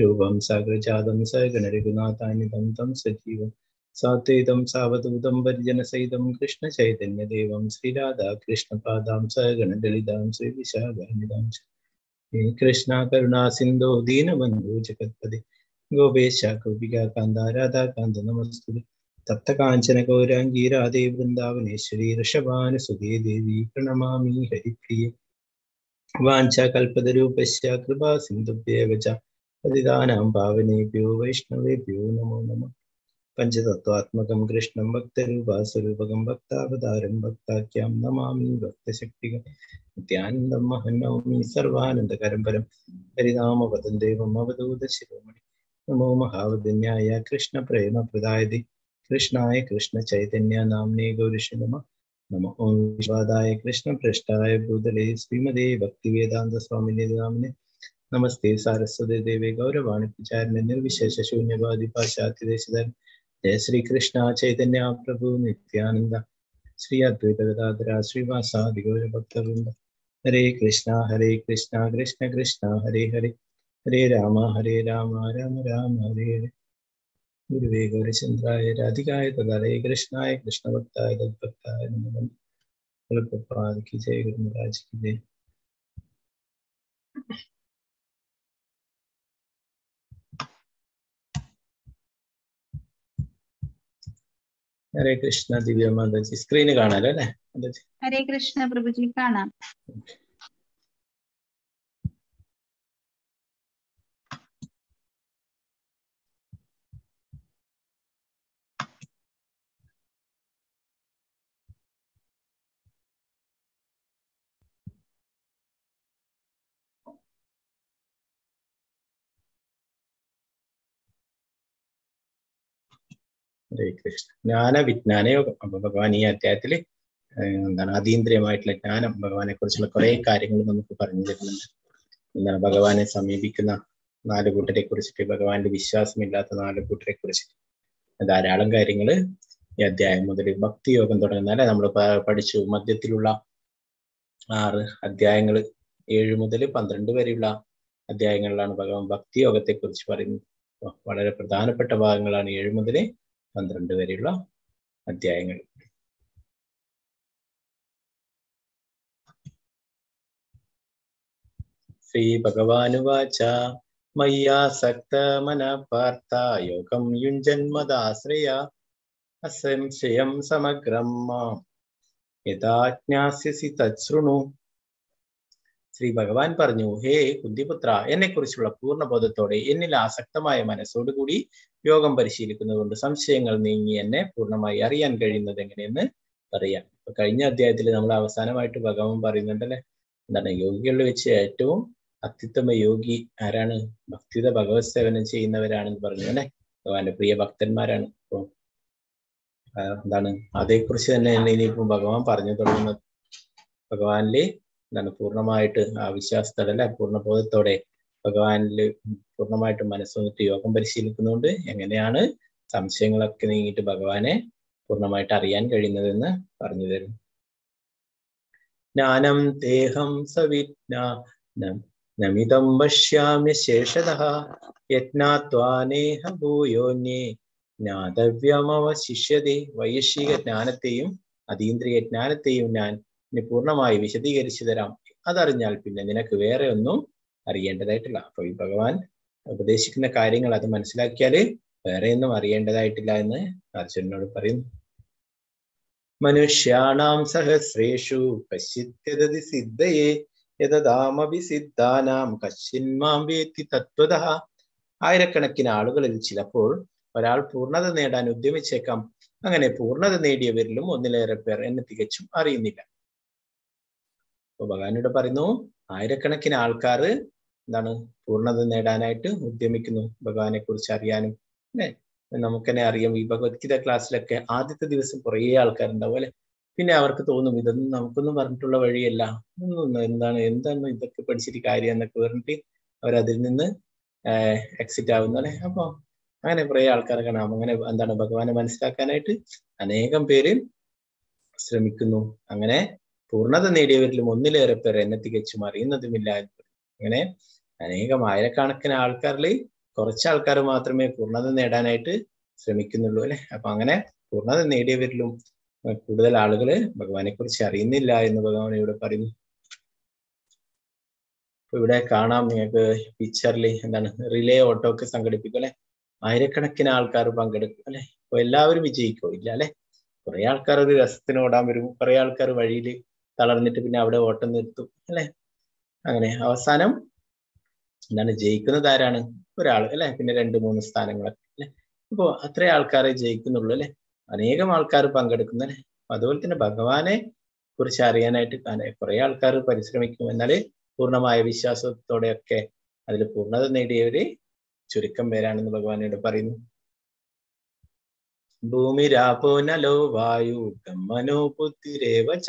रूपं साग्रजातं सगणरघुनाथान्वितं तं सजीवं सात्वैतं सावधूतं परिजनसहितं कृष्णचैतन्यदेवं श्रीराधा कृष्णपादां सगणललितां श्रीविशाखान्वितां कृष्णा करुणा सिन्धो दीनबन्धु जगत्पते गोपेश गोपिका कान्ता राधाकान्त नमस्तुते तप्त काञ्चन गौराङ्गी राधे वृन्दावनेश्वरी ऋषभानुसुते देवी प्रणमामि हरिप्रिये वाञ्छाकल्पतरूपस्य कृपा सिन्धुभ्येव च पतितानां पावनेभ्यो वैष्णवेभ्यो नमो नमः पञ्चतत्त्वात्मकं कृष्णं भक्तरूपास्वरूपकं भक्तावतारं भक्ताख्यं नमामि भक्तशक्तिकं नित्यानन्दं महन्नौमि सर्वानन्दकरं परं हरिनामपदं देवम् अवधूतशिरोमणि नमो महावदन्याय कृष्णप्रेमप्रदायते कृष्णाय कृष्णचैतन्य नाम्ने गौरीशे नमः नमो ॐ विश्वादाय कृष्णपृष्ठाय भूतले श्रीमदे भक्तिवेदान्त स्वामिने नाम्ने नमस्ते सारस्वते देवे गौरवाणी प्रचारिणे निर्विशेष शून्यवादी पाश्चात्यदेशधर्म जय श्री कृष्ण चैतन्य प्रभु नित्यानंद श्री अद्वैत गदाधर श्रीवासादि गौर भक्तवृंद हरे कृष्णा कृष्ण कृष्ण हरे हरे हरे राम राम राम हरे हरे गुरुवे गौरचंद्राय राधिकाय तदालय कृष्णाय कृष्ण भक्ताय तद्भक्ताय नमः प्रभुपाद की जय गुरु महाराज की जय। हरे कृष्ण दिव्य माताजी स्क्रीन കാണാലോ അല്ലേ മാതാജി? ഹരേ കൃഷ്ണ പ്രഭുജി കാണാം. ഹരേ കൃഷ്ണ. ജ്ഞാന വിജ്ഞാന യോഗം. അപ്പൊ ഭഗവാൻ ഈ അധ്യായത്തില് എന്താണ് അതീന്ദ്രിയമായിട്ടുള്ള ജ്ഞാനം, ഭഗവാനെ കുറിച്ചുള്ള കുറെ കാര്യങ്ങൾ നമുക്ക് പറഞ്ഞു തരുന്നുണ്ട്. എന്താണ് ഭഗവാനെ സമീപിക്കുന്ന 4 കൂട്ടരെ കുറിച്ചിട്ട്, ഭഗവാന്റെ വിശ്വാസമില്ലാത്ത 4 കൂട്ടരെ കുറിച്ചിട്ട് ധാരാളം കാര്യങ്ങള് ഈ അധ്യായം മുതൽ ഭക്തിയോഗം തുടങ്ങുന്ന നമ്മൾ പഠിച്ചു. മധ്യത്തിലുള്ള 6 അധ്യായങ്ങൾ 7 മുതൽ 12 വരെയുള്ള അധ്യായങ്ങളിലാണ് ഭഗവാൻ ഭക്തിയോഗത്തെ കുറിച്ച് പറയുന്നത്. വളരെ പ്രധാനപ്പെട്ട ഭാഗങ്ങളാണ് 7 മുതൽ 12 വരെയുള്ള അധ്യായങ്ങൾ. ശ്രീ ഭഗവാനുവാച മയ്യാസക്ത മനഃപാർത്ഥ യോഗം യുഞ്ജന്മദാശ്രയ അസംശയം സമഗ്രം മാം യഥാ ജ്ഞാസ്യസി തച്ഛൃണു. ശ്രീ ഭഗവാൻ പറഞ്ഞു, ഹേ കുന്തിപുത്ര, എന്നെ കുറിച്ചുള്ള പൂർണ്ണബോധത്തോടെ എന്നിൽ ആസക്തമായ മനസ്സോടുകൂടി യോഗം പരിശീലിക്കുന്നതുകൊണ്ട് സംശയങ്ങൾ നീങ്ങി എന്നെ പൂർണ്ണമായി അറിയാൻ കഴിയുന്നത് എങ്ങനെയെന്ന് പറയാം. ഇപ്പൊ കഴിഞ്ഞ അധ്യായത്തിൽ നമ്മൾ അവസാനമായിട്ട് ഭഗവാൻ പറയുന്നുണ്ടല്ലേ, എന്താണ് യോഗികളിൽ വെച്ച് ഏറ്റവും അത്യുത്തമ യോഗി ആരാണ്? ഭക്തിത ഭഗവത് സേവനം ചെയ്യുന്നവരാണെന്ന് പറഞ്ഞു അല്ലെ, ഭഗവാന്റെ പ്രിയ ഭക്തന്മാരാണ്. അപ്പൊ എന്താണ് അതേക്കുറിച്ച് തന്നെയാണ് ഇനിയിപ്പം ഭഗവാൻ പറഞ്ഞു തുടങ്ങുന്നത്. ഭഗവാനില് എന്താണ് പൂർണ്ണമായിട്ട് ആ വിശ്വാസത്തോടെ അല്ലെ, പൂർണ്ണബോധത്തോടെ ഭഗവാനില് പൂർണ്ണമായിട്ട് മനസ്സൊന്നിട്ട് യോഗം പരിശീലിക്കുന്നതുകൊണ്ട് എങ്ങനെയാണ് സംശയങ്ങളൊക്കെ നീങ്ങിയിട്ട് ഭഗവാനെ പൂർണ്ണമായിട്ട് അറിയാൻ കഴിയുന്നതെന്ന് പറഞ്ഞു തരുന്നു. ജ്ഞാനം ദേഹം സവിജ്ഞാനം നമിതം പശ്യാമ്യ ശേഷതഃ യജ്ഞാത്വാനേഹ ഭൂയോന്യേ ജ്ഞാതവ്യമവശിഷ്യതേ. വൈയശിക ജ്ഞാനത്തെയും അതീന്ദ്രിയ ജ്ഞാനത്തെയും ഞാൻ പൂർണ്ണമായി വിശദീകരിച്ചു തരാം. അതറിഞ്ഞാൽ പിന്നെ നിനക്ക് വേറെ ഒന്നും അറിയേണ്ടതായിട്ടില്ല. അപ്പൊ ഈ ഭഗവാൻ ഉപദേശിക്കുന്ന കാര്യങ്ങൾ അത് മനസ്സിലാക്കിയാല് വേറെയൊന്നും അറിയേണ്ടതായിട്ടില്ല എന്ന് അർജുനനോട് പറയുന്നു. മനുഷ്യാണാം സഹസ്രേഷു കശ്ചിത്യദതി സിദ്ധയേ യതദാമഭി സിദ്ധാനാം കശ്ചിന്മാം വേത്തി തത്വതഃ. ആയിരക്കണക്കിന് ആളുകളിൽ ചിലപ്പോൾ ഒരാൾ പൂർണ്ണത നേടാൻ ഉദ്യമിച്ചേക്കാം. അങ്ങനെ പൂർണ്ണത നേടിയവരിലും ഒന്നിലേറെ പേർ എന്നെ തികച്ചും അറിയുന്നില്ല. അപ്പൊ ഭഗവാനോട് പറയുന്നു, ആയിരക്കണക്കിന് ആൾക്കാർ എന്താണ് പൂർണ്ണത നേടാനായിട്ട് ഉദ്യമിക്കുന്നു, ഭഗവാനെ കുറിച്ച് അറിയാനും അല്ലെ. നമുക്ക് തന്നെ അറിയാം, ഈ ഭഗവത്ഗീത ക്ലാസ്സിലൊക്കെ ആദ്യത്തെ ദിവസം കുറേ ആൾക്കാരുണ്ടാവും അല്ലെ. പിന്നെ അവർക്ക് തോന്നും ഇതൊന്നും നമുക്കൊന്നും പറഞ്ഞിട്ടുള്ള വഴിയല്ല, എന്താണ് ഇതൊക്കെ പഠിച്ചിട്ട് കാര്യം എന്നൊക്കെ പറഞ്ഞിട്ട് അവരതിൽ നിന്ന് എക്സിറ്റ് ആവുന്നു അല്ലെ. അപ്പൊ അങ്ങനെ കുറെ ആൾക്കാരെ കാണാം. അങ്ങനെ എന്താണ് ഭഗവാനെ മനസ്സിലാക്കാനായിട്ട് അനേകം പേര് ശ്രമിക്കുന്നു. അങ്ങനെ പൂർണ്ണത നേടിയവരിലും ഒന്നിലേറെ പേർ എന്നെ തികച്ചും അറിയുന്നതുമില്ല. അങ്ങനെ അനേകം ആയിരക്കണക്കിന് ആൾക്കാരിൽ കുറച്ച് ആൾക്കാർ മാത്രമേ പൂർണ്ണത നേടാനായിട്ട് ശ്രമിക്കുന്നുള്ളൂ അല്ലെ. അപ്പൊ അങ്ങനെ പൂർണ്ണത നേടിയവരിലും കൂടുതൽ ആളുകള് ഭഗവാനെ കുറിച്ച് അറിയുന്നില്ല എന്ന് ഭഗവാൻ ഇവിടെ പറയുന്നു. അപ്പൊ ഇവിടെ കാണാം നിങ്ങൾക്ക് പിക്ചറിൽ എന്താണ് റിലേ ഓട്ടോ ഒക്കെ സംഘടിപ്പിക്കും അല്ലെ. ആയിരക്കണക്കിന് ആൾക്കാർ പങ്കെടുക്കും അല്ലെ. അപ്പൊ എല്ലാവരും വിജയിക്കോ ഇല്ല അല്ലെ. കുറെ ആൾക്കാർ ഒരു രസത്തിന് ഓടാൻ വരും, കുറെ ആൾക്കാർ വഴിയിൽ തളർന്നിട്ട് പിന്നെ അവിടെ ഓട്ടം നിർത്തും അല്ലെ. അങ്ങനെ അവസാനം എന്താണ് ജയിക്കുന്നത് ആരാണ്? ഒരാൾ അല്ലെ. പിന്നെ 2-3 സ്ഥാനങ്ങളൊക്കെ അല്ലെ. അപ്പോ അത്രേ ആൾക്കാരെ ജയിക്കുന്നുള്ളൂ അല്ലെ. അനേകം ആൾക്കാർ പങ്കെടുക്കുന്നു അല്ലെ. അതുപോലെ തന്നെ ഭഗവാനെ കുറിച്ച് അറിയാനായിട്ട് കുറെ ആൾക്കാർ പരിശ്രമിക്കും. എന്നാല് പൂർണ്ണമായ വിശ്വാസത്തോടെയൊക്കെ അതിൽ പൂർണ്ണത നേടിയവര് ചുരുക്കം പേരാണെന്ന് ഭഗവാനോട് പറയുന്നു. ഭൂമിരാപോ നലോ വായു മനോ ബുദ്ധിരേവച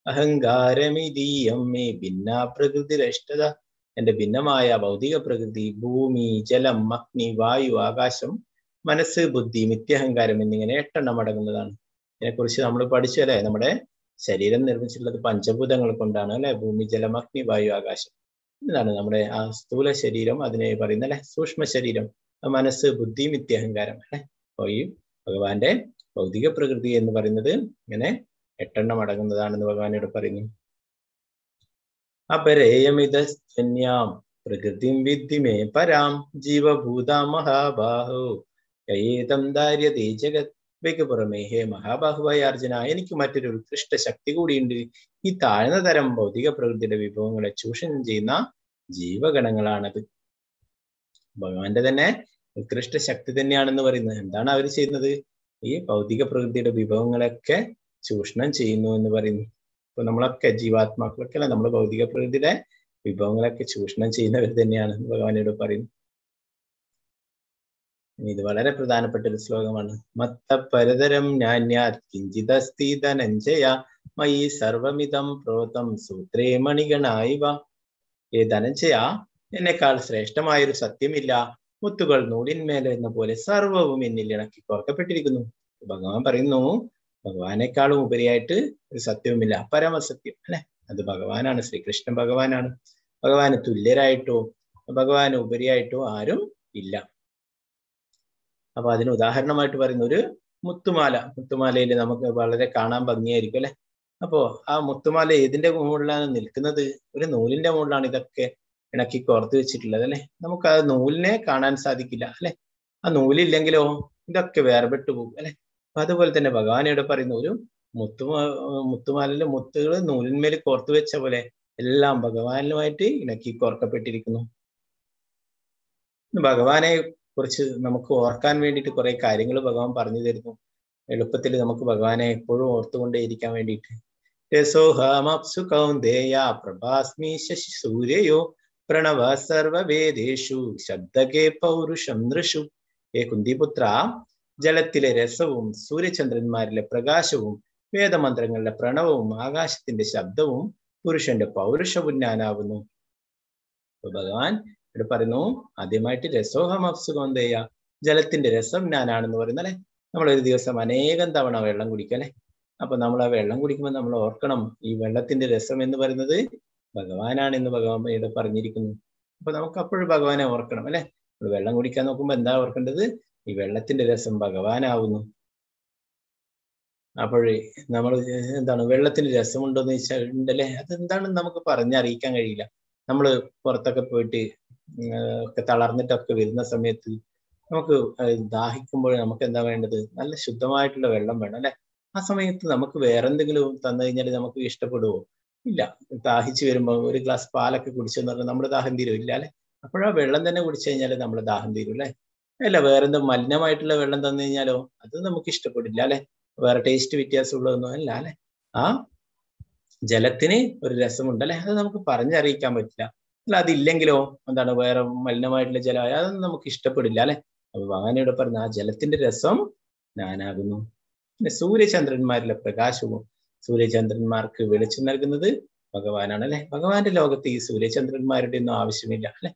അഹങ്കാരമിതീയം മേ ഭിന്ന പ്രകൃതിരഷ്ടത. എന്റെ ഭിന്നമായ ഭൗതിക പ്രകൃതി, ഭൂമി, ജലം, അഗ്നി, വായു, ആകാശം, മനസ്സ്, ബുദ്ധി, മിഥ്യഹങ്കാരം എന്നിങ്ങനെ 8 എണ്ണം അടങ്ങുന്നതാണ്. ഇതിനെക്കുറിച്ച് നമ്മൾ പഠിച്ചു അല്ലെ. നമ്മുടെ ശരീരം നിർമ്മിച്ചിട്ടുള്ളത് പഞ്ചഭൂതങ്ങൾ കൊണ്ടാണ് അല്ലെ. ഭൂമി, ജലം, അഗ്നി, വായു, ആകാശം. ഇതാണ് നമ്മുടെ ആ സ്ഥൂല ശരീരം, അതിനെ പറയുന്ന അല്ലെ സൂക്ഷ്മ ശരീരം, മനസ്സ്, ബുദ്ധി, മിഥ്യഹങ്കാരം അല്ലെ. അപ്പൊ ഈ ഭഗവാന്റെ ഭൗതിക പ്രകൃതി എന്ന് പറയുന്നത് ഇങ്ങനെ 8 എണ്ണം അടങ്ങുന്നതാണെന്ന് ഭഗവാനോട് പറയുന്നു. അപരേയമിതന്യാം പ്രകൃതിം വിദ്ധി മേ പരാം ജീവഭൂതാ മഹാബാഹോ യേതം ദാര്യതേ ജഗത്. ഇവയ്ക്ക് പുറമേ ഹേ മഹാബാഹുവായ അർജുന, എനിക്ക് മറ്റൊരു ഉത്കൃഷ്ട ശക്തി കൂടിയുണ്ട്. ഈ താഴ്ന്ന തരം ഭൗതിക പ്രകൃതിയുടെ വിഭവങ്ങളെ ചൂഷണം ചെയ്യുന്ന ജീവഗണങ്ങളാണത്. ഭഗവാന്റെ തന്നെ ഉത്കൃഷ്ട ശക്തി തന്നെയാണെന്ന് പറയുന്നത്. എന്താണ് അവർ ചെയ്യുന്നത്? ഈ ഭൗതിക പ്രകൃതിയുടെ വിഭവങ്ങളൊക്കെ ചൂഷണം ചെയ്യുന്നു എന്ന് പറയുന്നു. അപ്പൊ നമ്മളൊക്കെ ജീവാത്മാക്കളൊക്കെ അല്ല, നമ്മുടെ ഭൗതിക പ്രകൃതിയുടെ വിഭവങ്ങളൊക്കെ ചൂഷണം ചെയ്യുന്നവർ തന്നെയാണ് ഭഗവാനോട് പറയുന്നു. ഇത് വളരെ പ്രധാനപ്പെട്ട ഒരു ശ്ലോകമാണ്. മത്ത പരതരം നാന്യാത് കിഞ്ചിദസ്തി ധനഞ്ജയ മയി സർവമിതം പ്രോതം സൂത്രേ മണിഗണായിവ. ധനഞ്ജയ, എന്നെക്കാൾ ശ്രേഷ്ഠമായൊരു സത്യമില്ല. മുത്തുകൾ നൂലിന്മേൽ എന്ന പോലെ സർവവും എന്നിൽ ഇണക്കി കോർക്കപ്പെട്ടിരിക്കുന്നു. ഭഗവാൻ പറയുന്നു, ഭഗവാനേക്കാളും ഉപരിയായിട്ട് ഒരു സത്യവുമില്ല. പരമസത്യം അല്ലെ, അത് ഭഗവാനാണ്. ശ്രീകൃഷ്ണൻ ഭഗവാനാണ്. ഭഗവാന് തുല്യരായിട്ടോ ഭഗവാന് ഉപരിയായിട്ടോ ആരും ഇല്ല. അപ്പൊ അതിന് ഉദാഹരണമായിട്ട് പറയുന്ന ഒരു മുത്തുമാല. മുത്തുമാലയിൽ നമുക്ക് വളരെ കാണാൻ ഭംഗിയായിരിക്കും അല്ലെ. അപ്പോ ആ മുത്തുമാല ഏതിന്റെ മുകളിലാണ് നിൽക്കുന്നത്? ഒരു നൂലിന്റെ മുകളിലാണ് ഇതൊക്കെ ഇണക്കി കോർത്ത് വെച്ചിട്ടുള്ളത് അല്ലെ. നമുക്ക് ആ നൂലിനെ കാണാൻ സാധിക്കില്ല അല്ലെ. ആ നൂലില്ലെങ്കിലോ ഇതൊക്കെ വേർപെട്ടു പോകും അല്ലെ. അപ്പൊ അതുപോലെ തന്നെ ഭഗവാൻ ഇവിടെ പറയുന്ന ഒരു മുത്തുമാലിലെ മുത്തുകൾ നൂലിന്മേൽ കോർത്തു വെച്ച പോലെ എല്ലാം ഭഗവാനുമായിട്ട് ഇണക്കി കോർക്കപ്പെട്ടിരിക്കുന്നു. ഭഗവാനെ കുറിച്ച് നമുക്ക് ഓർക്കാൻ വേണ്ടിയിട്ട് കുറെ കാര്യങ്ങൾ ഭഗവാൻ പറഞ്ഞു തരുന്നു. എളുപ്പത്തിൽ നമുക്ക് ഭഗവാനെ എപ്പോഴും ഓർത്തുകൊണ്ടേയിരിക്കാൻ വേണ്ടിയിട്ട്. രസോഹമപ്സു കൗന്ദേയ പ്രഭാസ്മി ശശി സൂര്യയോ പ്രണവ സർവവേദേഷു ശബ്ദകേ പൗരുഷം നൃഷു. കുന്തിപുത്ര, ജലത്തിലെ രസവും സൂര്യചന്ദ്രന്മാരിലെ പ്രകാശവും വേദമന്ത്രങ്ങളുടെ പ്രണവവും ആകാശത്തിന്റെ ശബ്ദവും പുരുഷന്റെ പൗരുഷവും ഞാനാവുന്നു. ഭഗവാൻ ഇവിടെ പറയുന്നു, ആദ്യമായിട്ട് രസോഹമപ്സു കൗന്ദേയ, ജലത്തിന്റെ രസം ഞാനാണെന്ന് പറയുന്നത് അല്ലെ. നമ്മളൊരു ദിവസം അനേകം തവണ വെള്ളം കുടിക്കും അല്ലെ. അപ്പൊ നമ്മൾ ആ വെള്ളം കുടിക്കുമ്പോൾ നമ്മൾ ഓർക്കണം, ഈ വെള്ളത്തിന്റെ രസം എന്ന് പറയുന്നത് ഭഗവാനാണ് എന്ന് ഭഗവാൻ ഇവിടെ പറഞ്ഞിരിക്കുന്നു. അപ്പൊ നമുക്ക് അപ്പോഴും ഭഗവാനെ ഓർക്കണം അല്ലെ. വെള്ളം കുടിക്കാൻ നോക്കുമ്പോ എന്താ ഓർക്കേണ്ടത്? ഈ വെള്ളത്തിന്റെ രസം ഭഗവാനാവുന്നു. അപ്പോഴേ നമ്മൾ എന്താണ് വെള്ളത്തിന് രസമുണ്ടോന്ന് ചോദിച്ചാൽ ഉണ്ടല്ലേ. അതെന്താണെന്ന് നമുക്ക് പറഞ്ഞറിയിക്കാൻ കഴിയില്ല. നമ്മൾ പുറത്തൊക്കെ പോയിട്ട് ഒക്കെ തളർന്നിട്ടൊക്കെ വരുന്ന സമയത്ത് നമുക്ക് ദാഹിക്കുമ്പോൾ നമുക്ക് എന്താ വേണ്ടത്? നല്ല ശുദ്ധമായിട്ടുള്ള വെള്ളം വേണം അല്ലെ. ആ സമയത്ത് നമുക്ക് വേറെന്തെങ്കിലും തന്നു കഴിഞ്ഞാൽ നമുക്ക് ഇഷ്ടപ്പെടുവോ? ഇല്ല. ദാഹിച്ചു വരുമ്പോൾ ഒരു ഗ്ലാസ് പാലൊക്കെ കുടിച്ചെന്ന് പറഞ്ഞാൽ നമ്മുടെ ദാഹം തീരും ഇല്ല അല്ലെ. അപ്പോഴാ വെള്ളം തന്നെ കുടിച്ചു കഴിഞ്ഞാൽ നമ്മുടെ ദാഹം തീരും അല്ലെ. അല്ല വേറെന്താ മലിനമായിട്ടുള്ള വെള്ളം തന്നു കഴിഞ്ഞാലോ അത് നമുക്ക് ഇഷ്ടപ്പെടില്ല അല്ലെ. വേറെ ടേസ്റ്റ് വ്യത്യാസമുള്ളതൊന്നും അല്ല അല്ലെ. ആ ജലത്തിന് ഒരു രസമുണ്ട് അല്ലെ. അത് നമുക്ക് പറഞ്ഞറിയിക്കാൻ പറ്റില്ല. അല്ല അതില്ലെങ്കിലോ എന്താണ് വേറെ മലിനമായിട്ടുള്ള ജലമായ അതൊന്നും നമുക്ക് ഇഷ്ടപ്പെടില്ല അല്ലെ. അപ്പൊ ഭഗവാനോട് പറഞ്ഞ ആ ജലത്തിന്റെ രസം ഞാനാകുന്നു. പിന്നെ സൂര്യചന്ദ്രന്മാരിലെ പ്രകാശവും സൂര്യചന്ദ്രന്മാർക്ക് വെളിച്ചം നൽകുന്നത് ഭഗവാനാണ് അല്ലെ. ഭഗവാന്റെ ലോകത്ത് ഈ സൂര്യചന്ദ്രന്മാരുടെ ഒന്നും ആവശ്യമില്ല അല്ലെ.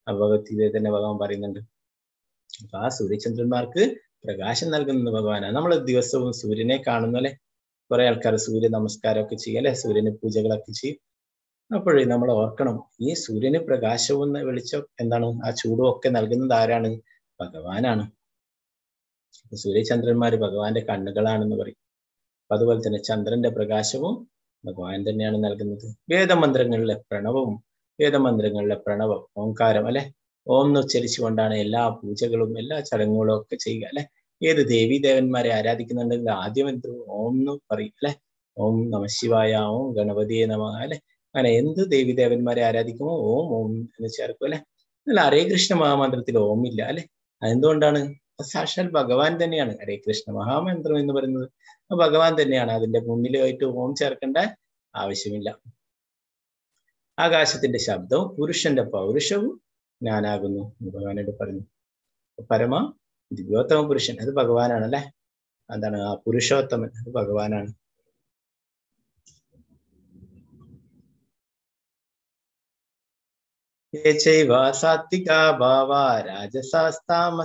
ഭഗവത്ഗീതയിൽ തന്നെ ഭഗവാൻ പറയുന്നുണ്ട്. അപ്പൊ ആ സൂര്യചന്ദ്രന്മാർക്ക് പ്രകാശം നൽകുന്നത് ഭഗവാനാണ്. നമ്മൾ ദിവസവും സൂര്യനെ കാണുന്നു അല്ലെ. കുറെ ആൾക്കാർ സൂര്യ നമസ്കാരമൊക്കെ ചെയ്യും അല്ലെ. സൂര്യന് പൂജകളൊക്കെ ചെയ്യും. അപ്പോഴേ നമ്മൾ ഓർക്കണം, ഈ സൂര്യന് പ്രകാശവും വെളിച്ചം എന്താണ് ആ ചൂടും ഒക്കെ നൽകുന്നത് ആരാണ്? ഭഗവാനാണ്. സൂര്യചന്ദ്രന്മാര് ഭഗവാന്റെ കണ്ണുകളാണെന്ന് പറയും. അതുപോലെ തന്നെ ചന്ദ്രന്റെ പ്രകാശവും ഭഗവാൻ തന്നെയാണ് നൽകുന്നത്. വേദമന്ത്രങ്ങളിലെ പ്രണവം ഓംകാരം അല്ലെ, ഓം എന്ന് ഉച്ചരിച്ചുകൊണ്ടാണ് എല്ലാ പൂജകളും എല്ലാ ചടങ്ങുകളും ഒക്കെ ചെയ്യുക അല്ലെ. ഏത് ദേവീദേവന്മാരെ ആരാധിക്കുന്നുണ്ടെങ്കിൽ ആദ്യം എന്ത് ഓം എന്ന് പറയും അല്ലെ. ഓം നമഃശിവായ, ഓം ഗണപതിയെ നമഃ അല്ലെ. അങ്ങനെ എന്ത് ദേവീദേവന്മാരെ ആരാധിക്കുമോ ഓം ഓം എന്ന് ചേർക്കും അല്ലെ. എന്നാൽ ഹരേ കൃഷ്ണ മഹാമന്ത്രത്തിൽ ഓം ഇല്ല അല്ലെ. അതെന്തുകൊണ്ടാണ്? സാക്ഷാൽ ഭഗവാൻ തന്നെയാണ് ഹരേ കൃഷ്ണ മഹാമന്ത്രം എന്ന് പറയുന്നത്. ഭഗവാൻ തന്നെയാണ്. അതിന്റെ മുന്നിലായിട്ട് ഓം ചേർക്കേണ്ട ആവശ്യമില്ല. ആകാശത്തിന്റെ ശബ്ദവും പുരുഷന്റെ പൗരുഷവും ഞാനാകുന്നു ഭഗവാനോട് പറഞ്ഞു. പരമ ദിവ്യോത്തമ പുരുഷൻ അത് ഭഗവാനാണ് അല്ലെ. എന്താണ് ആ പുരുഷോത്തമൻ? അത് ഭഗവാനാണ്. സാത്വികാ ഭാവ രാജസാസ്താമസാശ്രയേ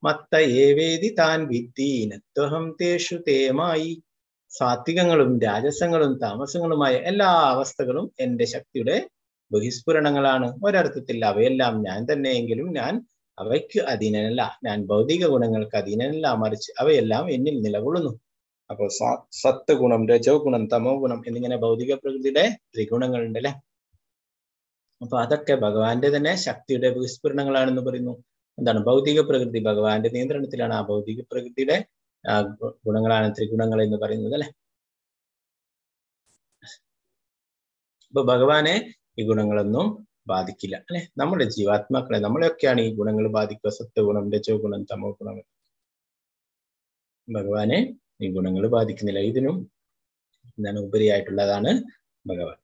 മത്ത ഏവേദി താൻ വിദ്ധി നത്വഹം തേഷു തേമായി. സാത്വികങ്ങളും രാജസങ്ങളും താമസങ്ങളുമായ എല്ലാ അവസ്ഥകളും എന്റെ ശക്തിയുടെ ബഹിസ്ഫുരണങ്ങളാണ്. ഒരർത്ഥത്തിൽ അവയെല്ലാം ഞാൻ തന്നെയെങ്കിലും ഞാൻ അവയ്ക്ക് അധീനനല്ല. ഞാൻ ഭൗതിക ഗുണങ്ങൾക്ക് അധീനനല്ല, മറിച്ച് അവയെല്ലാം എന്നിൽ നിലകൊള്ളുന്നു. അപ്പൊ സത്വ ഗുണം, രജോ ഗുണം, തമോ ഗുണം എന്നിങ്ങനെ ഭൗതിക പ്രകൃതിയുടെ ത്രിഗുണങ്ങളുണ്ട് അല്ലെ. അപ്പൊ അതൊക്കെ ഭഗവാന്റെ തന്നെ ശക്തിയുടെ ബഹിസ്ഫുരണങ്ങളാണെന്ന് പറയുന്നു. എന്താണ്? ഭൗതിക പ്രകൃതി ഭഗവാന്റെ നിയന്ത്രണത്തിലാണ്. ആ ഭൗതിക പ്രകൃതിയുടെ ഗുണങ്ങളാണ് ത്രിഗുണങ്ങൾ എന്ന് പറയുന്നത് അല്ലെ. അപ്പൊ ഭഗവാനെ ഈ ഗുണങ്ങളൊന്നും ബാധിക്കില്ല അല്ലെ. നമ്മുടെ ജീവാത്മാക്കളെ, നമ്മളെയൊക്കെയാണ് ഈ ഗുണങ്ങൾ ബാധിക്കുക. സത്വഗുണം, രജോ ഗുണം, തമോ ഗുണം. ഭഗവാനെ ഈ ഗുണങ്ങൾ ബാധിക്കുന്നില്ല. ഇതിനും എന്താണ് ഉപരിയായിട്ടുള്ളതാണ് ഭഗവാൻ.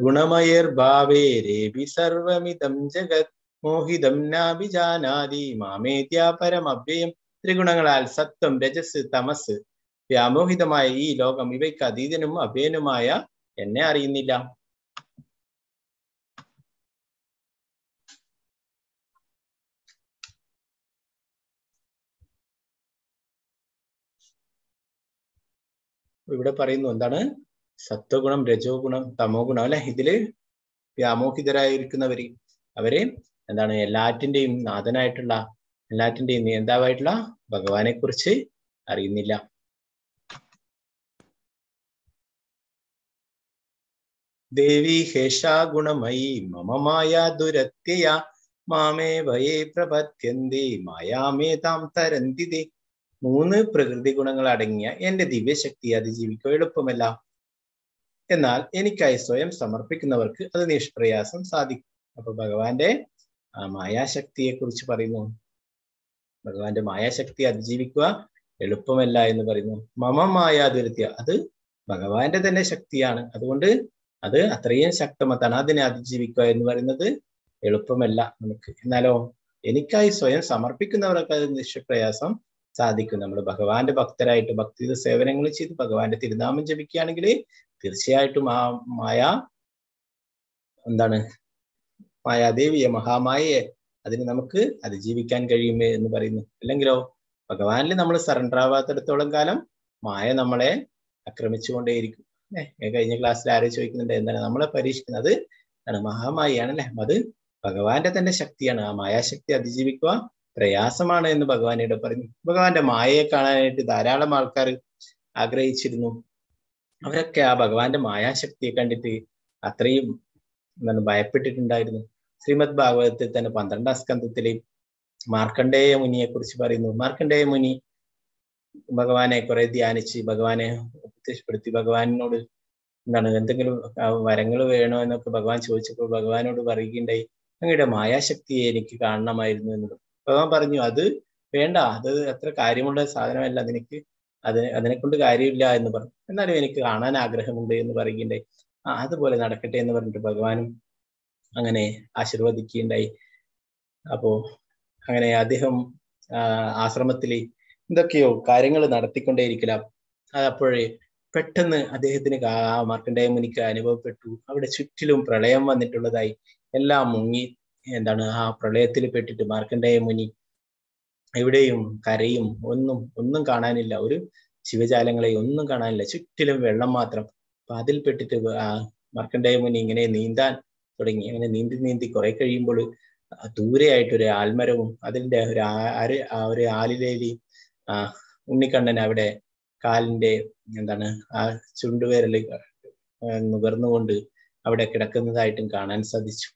ഗുണമയർഭാവേരേഭി സർവമിതം ജഗത് മോഹിതം നാഭിജാനാതി മാമേത്യാ പരമവ്യയം. ത്രിഗുണങ്ങളാൽ സത്വം, രജസ്, തമസ് വ്യാമോഹിതമായ ഈ ലോകം ഇവയ്ക്ക് അതീതനും അഭ്യനുമായ എന്നെ അറിയുന്നില്ല. ഇവിടെ പറയുന്നു എന്താണ്? സത്വഗുണം, രജോ ഗുണം, തമോ ഗുണം അല്ലെ. ഇതില് വ്യാമോഹിതരായിരിക്കുന്നവര് അവരെ എന്താണ്? എല്ലാറ്റിന്റെയും നാഥനായിട്ടുള്ള, എല്ലാറ്റിന്റെയും നേതാവായിട്ടുള്ള ഭഗവാനെ കുറിച്ച് അറിയുന്നില്ല. ദേവി ഹേഷാ ഗുണമയി മമ മായാ ദുരത്യയ മാമേ വയേ പ്രപദ്യന്തി മായാമേതാം തരന്തിതേ. 3 പ്രകൃതി ഗുണങ്ങൾ അടങ്ങിയ എന്റെ ദിവ്യശക്തി അതിജീവിക്കുക എളുപ്പമല്ല. എന്നാൽ എനിക്കായി സ്വയം സമർപ്പിക്കുന്നവർക്ക് അത് നിഷ്പ്രയാസം സാധിക്കും. അപ്പൊ ഭഗവാന്റെ മായാശക്തിയെ കുറിച്ച് പറയുന്നു. ഭഗവാന്റെ മായാശക്തി അതിജീവിക്കുക എളുപ്പമല്ല എന്ന് പറയുന്നു. മമ മായാദുരത്യ, അത് ഭഗവാന്റെ തന്നെ ശക്തിയാണ്. അതുകൊണ്ട് അത് അത്രയും ശക്തമത്താണ്. അതിനെ അതിജീവിക്കുക എന്ന് പറയുന്നത് എളുപ്പമല്ല നമുക്ക്. എന്നാലോ എനിക്കായി സ്വയം സമർപ്പിക്കുന്നവർക്ക് അത് നിഷ്പ്രയാസം സാധിക്കും. നമ്മൾ ഭഗവാന്റെ ഭക്തരായിട്ട് ഭക്തി സേവനങ്ങൾ ചെയ്ത് ഭഗവാന്റെ തിരുനാമം ജപിക്കുകയാണെങ്കിൽ തീർച്ചയായിട്ടും ആ മായാദേവിയെ, മഹാമായയെ അതിന് നമുക്ക് അതിജീവിക്കാൻ കഴിയുമേ എന്ന് പറയുന്നു. അല്ലെങ്കിലോ ഭഗവാനിൽ നമ്മൾ സറണ്ടർ ആവാത്തിടത്തോളം കാലം മായ നമ്മളെ ആക്രമിച്ചുകൊണ്ടേയിരിക്കും. കഴിഞ്ഞ ക്ലാസ്സിൽ ആരോ ചോദിക്കുന്നുണ്ട് എന്താണ് നമ്മളെ പരീക്ഷിക്കുന്നത്? മഹാമായയാണല്ലേ. അത് ഭഗവാന്റെ തന്നെ ശക്തിയാണ്. ആ മായാശക്തി അതിജീവിക്കുക പ്രയാസമാണ് എന്ന് ഭഗവാനോട് പറഞ്ഞു. ഭഗവാന്റെ മായയെ കാണാനായിട്ട് ധാരാളം ആൾക്കാർ ആഗ്രഹിച്ചിരുന്നു. അവരൊക്കെ ആ ഭഗവാന്റെ മായാശക്തിയെ കണ്ടിട്ട് അത്രയും ഭയപ്പെട്ടിട്ടുണ്ടായിരുന്നു. ശ്രീമദ് ഭാഗവതത്തിൽ തന്നെ 12ാം സ്കന്ധത്തില് മാർക്കണ്ഡേയ മുനിയെ കുറിച്ച് പറയുന്നു. മാർക്കണ്ഡേയ മുനി ഭഗവാനെ കുറെ ധ്യാനിച്ച് ഭഗവാനെ ഉപദേശപ്പെടുത്തി. ഭഗവാനോട് എന്തെങ്കിലും വരങ്ങൾ വേണോ എന്നൊക്കെ ഭഗവാൻ ചോദിച്ചപ്പോൾ ഭഗവാനോട് പറയുകയുണ്ടായി, അങ്ങയുടെ മായാശക്തിയെ എനിക്ക് കാണണമായിരുന്നു എന്ന്. ഭഗവാൻ പറഞ്ഞു, അത് വേണ്ട, അത് അത്ര കാര്യമുള്ള സാധനമല്ല, അതിനെ കൊണ്ട് കാര്യമില്ല എന്ന് പറഞ്ഞു. എന്നാലും എനിക്ക് കാണാൻ ആഗ്രഹമുണ്ട് എന്ന് പറയുകയുണ്ടായി. അതുപോലെ നടക്കട്ടെ എന്ന് പറഞ്ഞിട്ട് ഭഗവാനും അങ്ങനെ ആശീർവദിക്കുകയുണ്ടായി. അപ്പോ അങ്ങനെ അദ്ദേഹം ആശ്രമത്തില് എന്തൊക്കെയോ കാര്യങ്ങൾ നടത്തിക്കൊണ്ടേയിരിക്കലാം. അപ്പോഴേ പെട്ടെന്ന് അദ്ദേഹത്തിന് മാർക്കണ്ഡേയ മുനിക്ക് അനുഭവപ്പെട്ടു, അവിടെ ചുറ്റിലും പ്രളയം വന്നിട്ടുള്ളതായി. എല്ലാം മുങ്ങി ആ പ്രളയത്തിൽ പെട്ടിട്ട് മാർക്കണ്ഡേയ മുനി എവിടെയും കരയും ഒന്നും കാണാനില്ല, ഒരു ശിവജാലങ്ങളെയും ഒന്നും കാണാനില്ല, ചുറ്റിലും വെള്ളം മാത്രം. അപ്പൊ അതിൽപ്പെട്ടിട്ട് മാർക്കണ്ഡേയ മുനി ഇങ്ങനെ നീന്താൻ തുടങ്ങി. അങ്ങനെ നീന്തി കുറെ കഴിയുമ്പോൾ ദൂരെയായിട്ടൊരു ആൽമരവും അതിന്റെ ഒരു ആലിലേലി ഉണ്ണിക്കണ്ണൻ അവിടെ കാലിന്റെ ആ ചുണ്ടുവിരൽ നുകർന്നുകൊണ്ട് അവിടെ കിടക്കുന്നതായിട്ടും കാണാൻ സാധിച്ചു.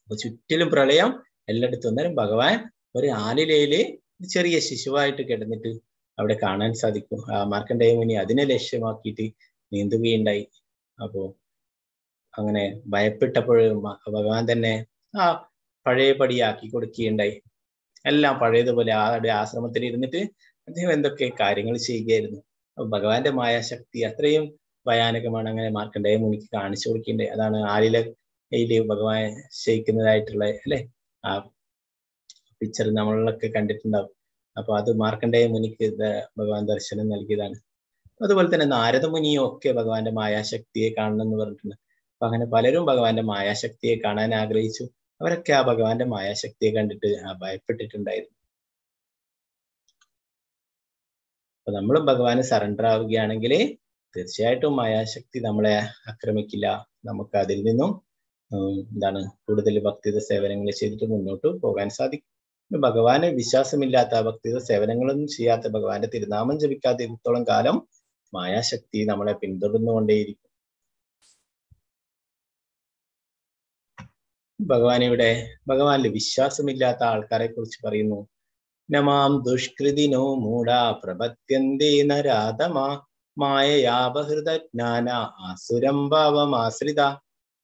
അപ്പൊ ചുറ്റിലും പ്രളയം എല്ലായിടത്തും. അന്നേരം ഭഗവാൻ ഒരു ആലിലയില് ചെറിയ ശിശുവായിട്ട് കിടന്നിട്ട് അവിടെ കാണാൻ സാധിക്കും. മാർക്കണ്ഡേയ മുനി അതിനെ ലക്ഷ്യമാക്കിയിട്ട് നീന്തുകയുണ്ടായി. അപ്പോ അങ്ങനെ ഭയപ്പെട്ടപ്പോൾ ഭഗവാൻ തന്നെ പഴയപടിയാക്കി കൊടുക്കുകയുണ്ടായി. എല്ലാം പഴയതുപോലെ ആശ്രമത്തിൽ ഇരുന്നിട്ട് അദ്ദേഹം എന്തൊക്കെ കാര്യങ്ങൾ ചെയ്യുകയായിരുന്നു. ഭഗവാന്റെ മായാശക്തി അത്രയും ഭയാനകമാണ്. അങ്ങനെ മാർക്കണ്ഡേയ മുനിക്ക് കാണിച്ചു കൊടുക്കേണ്ടത്. അതാണ് ആലിലയില് ഭഗവാൻ ശയിക്കുന്നതായിട്ടുള്ള അല്ലെ ആ പിക്ചർ നമ്മളൊക്കെ കണ്ടിട്ടുണ്ടാവും. അപ്പൊ അത് മാർക്കണ്ഡേയ മുനിക്ക് ഭഗവാൻ ദർശനം നൽകിയതാണ്. അതുപോലെ തന്നെ നാരദ മുനിയും ഒക്കെ ഭഗവാന്റെ മായാശക്തിയെ കാണണം എന്ന് പറഞ്ഞിട്ടുണ്ട്. അപ്പൊ അങ്ങനെ പലരും ഭഗവാന്റെ മായാശക്തിയെ കാണാൻ ആഗ്രഹിച്ചു. അവരൊക്കെ ആ ഭഗവാന്റെ മായാശക്തിയെ കണ്ടിട്ട് ഭയപ്പെട്ടിട്ടുണ്ടായിരുന്നു. അപ്പൊ നമ്മളും ഭഗവാന് സറണ്ടർ ആവുകയാണെങ്കിൽ തീർച്ചയായിട്ടും മായാശക്തി നമ്മളെ ആക്രമിക്കില്ല. നമുക്ക് അതിൽ നിന്നും കൂടുതൽ ഭക്തിത സേവനങ്ങൾ ചെയ്തിട്ട് മുന്നോട്ട് പോകാൻ സാധിക്കും. ഭഗവാന് വിശ്വാസമില്ലാത്ത ഭക്തിത സേവനങ്ങളൊന്നും ചെയ്യാത്ത ഭഗവാന്റെ തിരുനാമം ജപിക്കാത്തിടത്തോളം കാലം മായാശക്തി നമ്മളെ പിന്തുടർന്നുകൊണ്ടേയിരിക്കും. ഭഗവാനിൽ വിശ്വാസമില്ലാത്ത ആൾക്കാരെ കുറിച്ച് പറയുന്നു. നമാം ദുഷ്കൃതിനോ മൂഢാ പ്രപത്യന്തേ നരാധമാ മായയാപഹൃതജ്ഞാന ആസുരം ഭാവമാശ്രിത.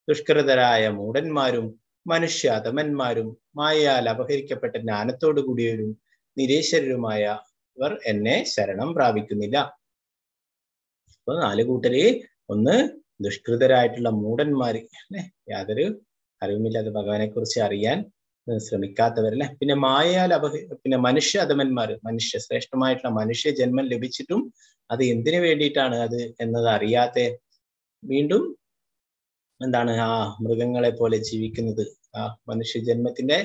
ദുഷ്കൃതരായ മൂഢന്മാരും മനുഷ്യാധമന്മാരും മായയാൽ അപഹരിക്കപ്പെട്ട ജ്ഞാനത്തോടു കൂടിയവരും നിരേശ്വരരുമായവർ എന്നെ ശരണം പ്രാപിക്കുന്നില്ല. അപ്പൊ 4 കൂട്ടര്. ഒന്ന് ദുഷ്കൃതരായിട്ടുള്ള മൂഢന്മാര് അല്ലെ, യാതൊരു അറിവുമില്ലാതെ ഭഗവാനെ കുറിച്ച് അറിയാൻ ശ്രമിക്കാത്തവരല്ലേ. പിന്നെ മായയാൽ പിന്നെ മനുഷ്യ അധമന്മാര്, ശ്രേഷ്ഠമായിട്ടുള്ള മനുഷ്യ ജന്മം ലഭിച്ചിട്ടും അത് എന്തിനു വേണ്ടിയിട്ടാണ് അത് എന്നത് അറിയാത്ത, വീണ്ടും മൃഗങ്ങളെ പോലെ ജീവിക്കുന്നത്, മനുഷ്യ ജന്മത്തിന്റെ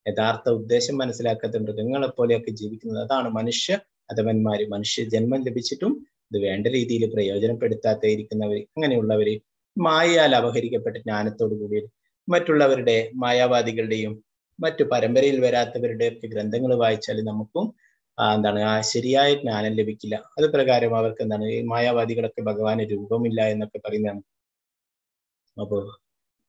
യഥാർത്ഥ ഉദ്ദേശം മനസ്സിലാക്കാത്ത മൃഗങ്ങളെ പോലെയൊക്കെ ജീവിക്കുന്നത്, അതാണ് മനുഷ്യ അധമന്മാര്. മനുഷ്യ ജന്മം ലഭിച്ചിട്ടും ഇത് വേണ്ട രീതിയിൽ പ്രയോജനപ്പെടുത്താത്തയിരിക്കുന്നവര്, അങ്ങനെയുള്ളവര് മായയാൽ അപഹരിക്കപ്പെട്ട ജ്ഞാനത്തോടു കൂടി മറ്റുള്ളവരുടെ മായാവാദികളുടെയും മറ്റു പരമ്പരയിൽ വരാത്തവരുടെ ഒക്കെ ഗ്രന്ഥങ്ങൾ വായിച്ചാൽ നമുക്കും ആ ശരിയായ ജ്ഞാനം ലഭിക്കില്ല. അത് പ്രകാരം അവർക്ക് ഈ മായാവാദികളൊക്കെ ഭഗവാന് രൂപമില്ല എന്നൊക്കെ പറയുന്നതാണ്. അപ്പോ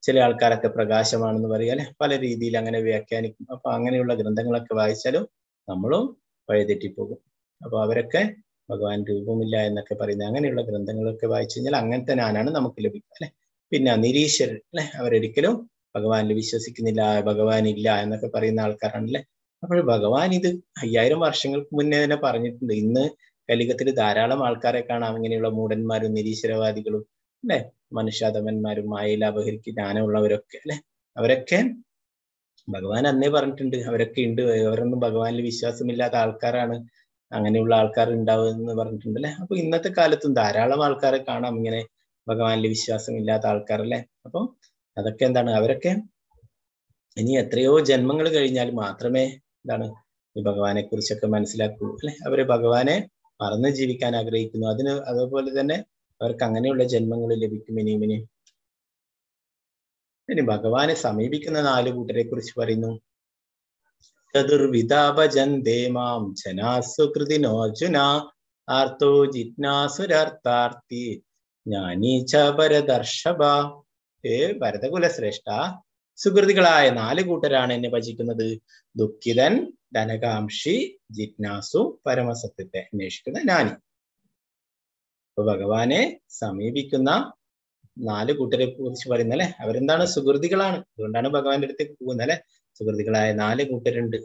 ചില ആൾക്കാരൊക്കെ പ്രകാശമാണെന്ന് പറയാല്ലേ, പല രീതിയിൽ അങ്ങനെ വ്യാഖ്യാനിക്കും. അപ്പൊ അങ്ങനെയുള്ള ഗ്രന്ഥങ്ങളൊക്കെ വായിച്ചാലും നമ്മളും വഴിതെറ്റിപ്പോകും. അപ്പൊ അവരൊക്കെ ഭഗവാൻ രൂപമില്ല എന്നൊക്കെ പറയുന്നത്, അങ്ങനെയുള്ള ഗ്രന്ഥങ്ങളൊക്കെ വായിച്ചു കഴിഞ്ഞാൽ അങ്ങനത്തെ ജ്ഞാനാണ് നമുക്ക് ലഭിക്കുക അല്ലെ. പിന്നെ നിരീശ്വരർ അല്ലെ, അവരൊരിക്കലും ഭഗവാനിൽ വിശ്വസിക്കുന്നില്ല, ഭഗവാൻ ഇല്ല എന്നൊക്കെ പറയുന്ന ആൾക്കാരാണല്ലേ. അപ്പോൾ ഭഗവാൻ ഇത് 5000 വർഷങ്ങൾക്ക് മുന്നേ തന്നെ പറഞ്ഞിട്ടുണ്ട്. ഇന്ന് കലിയുഗത്തിൽ ധാരാളം ആൾക്കാരെ കാണാം ഇങ്ങനെയുള്ള മൂഢന്മാരും നിരീശ്വരവാദികളും അല്ലെ, മനുഷ്യാധമന്മാരും മായയിൽ അപഹരിക്ക് ജ്ഞാനമുള്ളവരൊക്കെ അല്ലെ. അവരൊക്കെ ഭഗവാൻ അന്നേ പറഞ്ഞിട്ടുണ്ട്, അവരൊക്കെ ഉണ്ട്, അവരൊന്നും ഭഗവാനിൽ വിശ്വാസമില്ലാത്ത ആൾക്കാരാണ്, അങ്ങനെയുള്ള ആൾക്കാർ ഉണ്ടാവുമെന്ന് പറഞ്ഞിട്ടുണ്ട് അല്ലെ. അപ്പൊ ഇന്നത്തെ കാലത്തും ധാരാളം ആൾക്കാരെ കാണാം ഇങ്ങനെ ഭഗവാനിൽ വിശ്വാസമില്ലാത്ത ആൾക്കാരല്ലേ. അപ്പൊ അതൊക്കെ അവരൊക്കെ ഇനി എത്രയോ ജന്മങ്ങൾ കഴിഞ്ഞാൽ മാത്രമേ ഈ ഭഗവാനെ കുറിച്ചൊക്കെ മനസ്സിലാക്കൂ അല്ലെ. അവര് ഭഗവാനെ മറന്ന് ജീവിക്കാൻ ആഗ്രഹിക്കുന്നു. അതുപോലെ തന്നെ അവർക്ക് അങ്ങനെയുള്ള ജന്മങ്ങൾ ലഭിക്കും ഇനിയും. ഇനി ഭഗവാനെ സമീപിക്കുന്ന 4 കൂട്ടരെ കുറിച്ച് പറയുന്നു. ചതുർവിധാഭജന്തേ മാം ജനാസുകൃതിനോർജുന ആർത്തോ ജിജ്ഞാസുരർത്ഥാർത്ഥി ജ്ഞാനീ ച ഭരതർഷഭ. ഭരതകുല ശ്രേഷ്ഠ, സുകൃതികളായ 4 കൂട്ടരാണ് എന്നെ ഭജിക്കുന്നത്. ദുഃഖിതൻ, ധനകാംക്ഷി, ജിജ്ഞാസു, പരമസത്യത്തെ അന്വേഷിക്കുന്ന ജ്ഞാനി. അപ്പൊ ഭഗവാനെ സമീപിക്കുന്ന 4 കൂട്ടരെ കുറിച്ച് പറയുന്ന അല്ലെ. അവരെന്താണ്? സുകൃതികളാണ്. അതുകൊണ്ടാണ് ഭഗവാന്റെ അടുത്തേക്ക് പോകുന്നത് അല്ലെ. സുകൃതികളായ 4 കൂട്ടരുണ്ട്.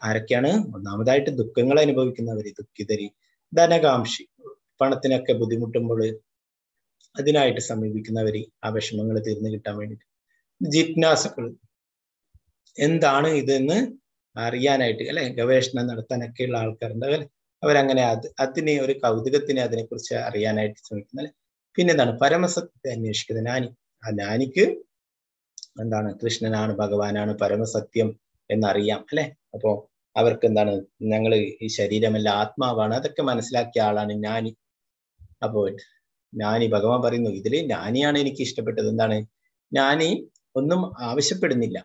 ആരൊക്കെയാണ്? ഒന്നാമതായിട്ട് ദുഃഖങ്ങൾ അനുഭവിക്കുന്നവര്, ദുഃഖിതര്. ധനകാംക്ഷി, പണത്തിനൊക്കെ ബുദ്ധിമുട്ടുമ്പോൾ അതിനായിട്ട് സമീപിക്കുന്നവര്, ആ വിഷമങ്ങൾ തീർന്നു കിട്ടാൻ വേണ്ടിയിട്ട്. ജിജ്ഞാസുക്കൾ, എന്താണ് ഇതെന്ന് അറിയാനായിട്ട് അല്ലെ, ഗവേഷണം നടത്താനൊക്കെയുള്ള ആൾക്കാരുണ്ടാവും. അവരങ്ങനെ അതിനെ ഒരു കൗതുകത്തിന് അതിനെക്കുറിച്ച് അറിയാനായിട്ട് ശ്രമിക്കുന്ന അല്ലെ. പിന്നെ പരമസത്യത്തെ അന്വേഷിക്കുന്നത് ജ്ഞാനി. ആ ജ്ഞാനിക്ക് കൃഷ്ണനാണ്, ഭഗവാനാണ് പരമസത്യം എന്നറിയാം അല്ലെ. അപ്പോ അവർക്ക് എന്താണ്, ഞങ്ങൾ ഈ ശരീരമല്ല ആത്മാവാണ്, അതൊക്കെ മനസ്സിലാക്കിയ ആളാണ് ജ്ഞാനി. അപ്പോൾ ജ്ഞാനി, ഭഗവാൻ പറയുന്നു ഇതില് ജ്ഞാനിയാണ് എനിക്ക് ഇഷ്ടപ്പെട്ടത്. എന്താണ്, ജ്ഞാനി ഒന്നും ആവശ്യപ്പെടുന്നില്ല.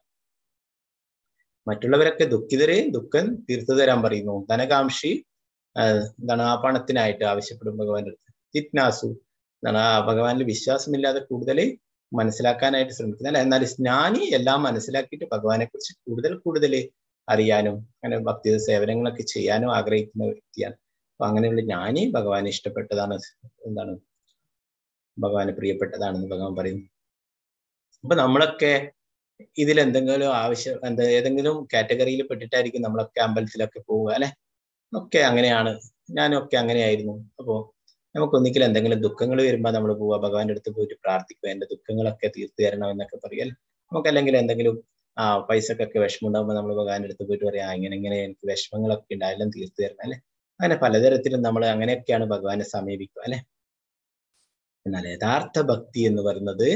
മറ്റുള്ളവരൊക്കെ ദുഃഖിതരെ ദുഃഖം തീർത്തു തരാൻ പറയുന്നു. ധനകാംക്ഷി എന്താണ്, ആ പണത്തിനായിട്ട് ആവശ്യപ്പെടും ഭഗവാന്റെ അടുത്ത്. ജിജ്ഞാസു എന്താണ്, ആ ഭഗവാനിൽ വിശ്വാസമില്ലാതെ കൂടുതൽ മനസ്സിലാക്കാനായിട്ട് ശ്രമിക്കുന്നില്ല. എന്നാൽ ജ്ഞാനി എല്ലാം മനസ്സിലാക്കിയിട്ട് ഭഗവാനെ കുറിച്ച് കൂടുതൽ അറിയാനും അങ്ങനെ ഭക്തി സേവനങ്ങളൊക്കെ ചെയ്യാനും ആഗ്രഹിക്കുന്ന വ്യക്തിയാണ്. അപ്പൊ അങ്ങനെയുള്ള ജ്ഞാനി ഭഗവാനെ ഇഷ്ടപ്പെട്ടതാണ്, എന്താണ്, ഭഗവാന് പ്രിയപ്പെട്ടതാണെന്ന് ഭഗവാൻ പറയുന്നു. അപ്പൊ നമ്മളൊക്കെ ഇതിൽ എന്തെങ്കിലും ഏതെങ്കിലും കാറ്റഗറിയിൽ പെട്ടിട്ടായിരിക്കും നമ്മളൊക്കെ അമ്പലത്തിലൊക്കെ പോവുക, അല്ലെ? ഒക്കെ അങ്ങനെയാണ്, ഞാനൊക്കെ അങ്ങനെയായിരുന്നു. അപ്പോ നമുക്കൊന്നിക്കലും എന്തെങ്കിലും ദുഃഖങ്ങൾ വരുമ്പോൾ നമ്മൾ പോവുക, ഭഗവാന്റെ അടുത്ത് പോയിട്ട് പ്രാർത്ഥിക്കുക, എന്റെ ദുഃഖങ്ങളൊക്കെ തീർത്തു തരണം എന്നൊക്കെ പറയൽ. നമുക്കല്ലെങ്കിൽ എന്തെങ്കിലും പൈസക്കൊക്കെ വിഷമം ഉണ്ടാകുമ്പോൾ നമ്മൾ ഭഗവാന്റെ അടുത്ത് പോയിട്ട് പറയാം, ഇങ്ങനെ എനിക്ക് വിഷമങ്ങളൊക്കെ ഉണ്ട്, എല്ലാം തീർത്തു തരണം, അല്ലെ? അങ്ങനെ പലതരത്തിലും നമ്മൾ അങ്ങനെയൊക്കെയാണ് ഭഗവാനെ സമീപിക്കുക, അല്ലെ? എന്നാൽ യഥാർത്ഥ ഭക്തി എന്ന് പറയുന്നത്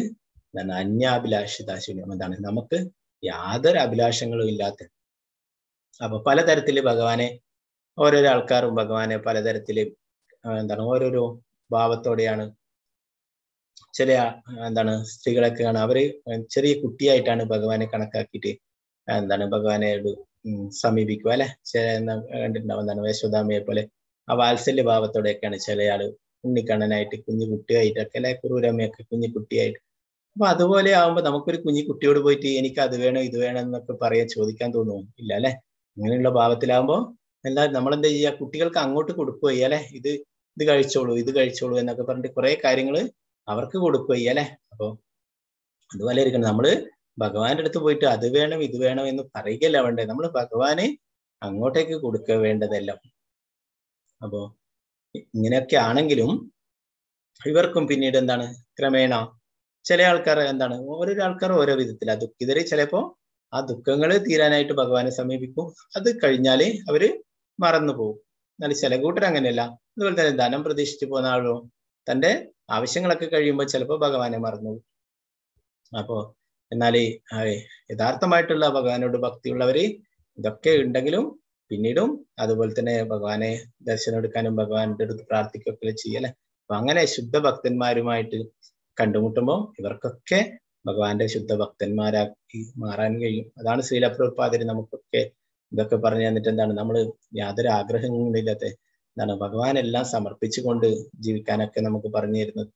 അന്യാഭിലാഷിതാശൂന്യം. എന്താണ്, നമുക്ക് യാതൊരു അഭിലാഷങ്ങളും ഇല്ലാത്ത. അപ്പൊ പലതരത്തില് ഭഗവാനെ, ഓരോരോ ആൾക്കാരും ഭഗവാനെ പലതരത്തില് എന്താണ്, ഓരോരോ ഭാവത്തോടെയാണ്. ചില എന്താണ് സ്ത്രീകളൊക്കെ കാണാം, അവര് ചെറിയ കുട്ടിയായിട്ടാണ് ഭഗവാനെ കണക്കാക്കിയിട്ട് എന്താണ് ഭഗവാനെ സമീപിക്കുക, അല്ലെ? കണ്ടിട്ടുണ്ടാവും, എന്താണ്, യശോദാമ്മയെ പോലെ ആ വാത്സല്യ ഭാവത്തോടെയൊക്കെയാണ് ചില ആള് ഉണ്ണിക്കണ്ണനായിട്ട് കുഞ്ഞു കുട്ടിയായിട്ടൊക്കെ, അല്ലെ? ക്രൂരമ്മയൊക്കെ കുഞ്ഞു കുട്ടിയായിട്ട്. അപ്പൊ അതുപോലെ ആവുമ്പോ നമുക്കൊരു കുഞ്ഞു കുട്ടിയോട് പോയിട്ട് എനിക്ക് അത് വേണം ഇത് വേണം എന്നൊക്കെ ചോദിക്കാൻ തോന്നുമോ? ഇല്ല, അല്ലെ? അങ്ങനെയുള്ള ഭാവത്തിലാവുമ്പോ നമ്മളെന്താ ചെയ്യുക, കുട്ടികൾക്ക് അങ്ങോട്ട് കൊടുക്കുക, അല്ലെ? ഇത് കഴിച്ചോളൂ എന്നൊക്കെ പറഞ്ഞിട്ട് കുറെ കാര്യങ്ങള് അവർക്ക് കൊടുക്കുക, അല്ലെ? അപ്പൊ അതുപോലെ ഇരിക്കണം, നമ്മള് ഭഗവാന്റെ അടുത്ത് പോയിട്ട് അത് വേണം ഇത് വേണം എന്ന് പറയുകയല്ല വേണ്ടേ, നമ്മൾ ഭഗവാനെ അങ്ങോട്ടേക്ക് കൊടുക്കുക വേണ്ടതെല്ലാം. അപ്പോ ഇങ്ങനെയൊക്കെ ആണെങ്കിലും ഇവർക്കും പിന്നീട് എന്താണ്, ക്രമേണ ചില ആൾക്കാർ എന്താണ്, ഓരോരോ ആൾക്കാർ ഓരോ വിധത്തിലാ. ദുഃഖിതര് ചിലപ്പോ ആ ദുഃഖങ്ങൾ തീരാനായിട്ട് ഭഗവാനെ സമീപിക്കും, അത് കഴിഞ്ഞാല് അവര് മറന്നു പോകും. എന്നാൽ ചില കൂട്ടർ അങ്ങനെയല്ല. അതുപോലെ തന്നെ ധനം പ്രതീക്ഷിച്ചു പോകുന്ന ആളോ തന്റെ ആവശ്യങ്ങളൊക്കെ കഴിയുമ്പോൾ ചിലപ്പോൾ ഭഗവാനെ മറന്നു പോകും. അപ്പോ എന്നാല് യഥാർത്ഥമായിട്ടുള്ള ഭഗവാനോട് ഭക്തിയുള്ളവര് ഇതൊക്കെ ഉണ്ടെങ്കിലും പിന്നീടും അതുപോലെ തന്നെ ഭഗവാനെ ദർശനം എടുക്കാനും ഭഗവാന്റെ അടുത്ത് പ്രാർത്ഥിക്കുകയൊക്കെ ചെയ്യല്ലേ. അപ്പൊ അങ്ങനെ ശുദ്ധ ഭക്തന്മാരുമായിട്ട് കണ്ടുമുട്ടുമ്പോൾ ഇവർക്കൊക്കെ ഭഗവാന്റെ ശുദ്ധ ഭക്തന്മാരാക്കി മാറാൻ കഴിയും. അതാണ് ശ്രീല പ്രഭുപാദര് നമുക്കൊക്കെ ഇതൊക്കെ പറഞ്ഞു തന്നിട്ട് എന്താണ്, നമ്മൾ യാതൊരു ആഗ്രഹങ്ങളില്ലാത്ത എന്താണ് ഭഗവാനെല്ലാം സമർപ്പിച്ചുകൊണ്ട് ജീവിക്കാനൊക്കെ നമുക്ക് പറഞ്ഞു തരുന്നത്.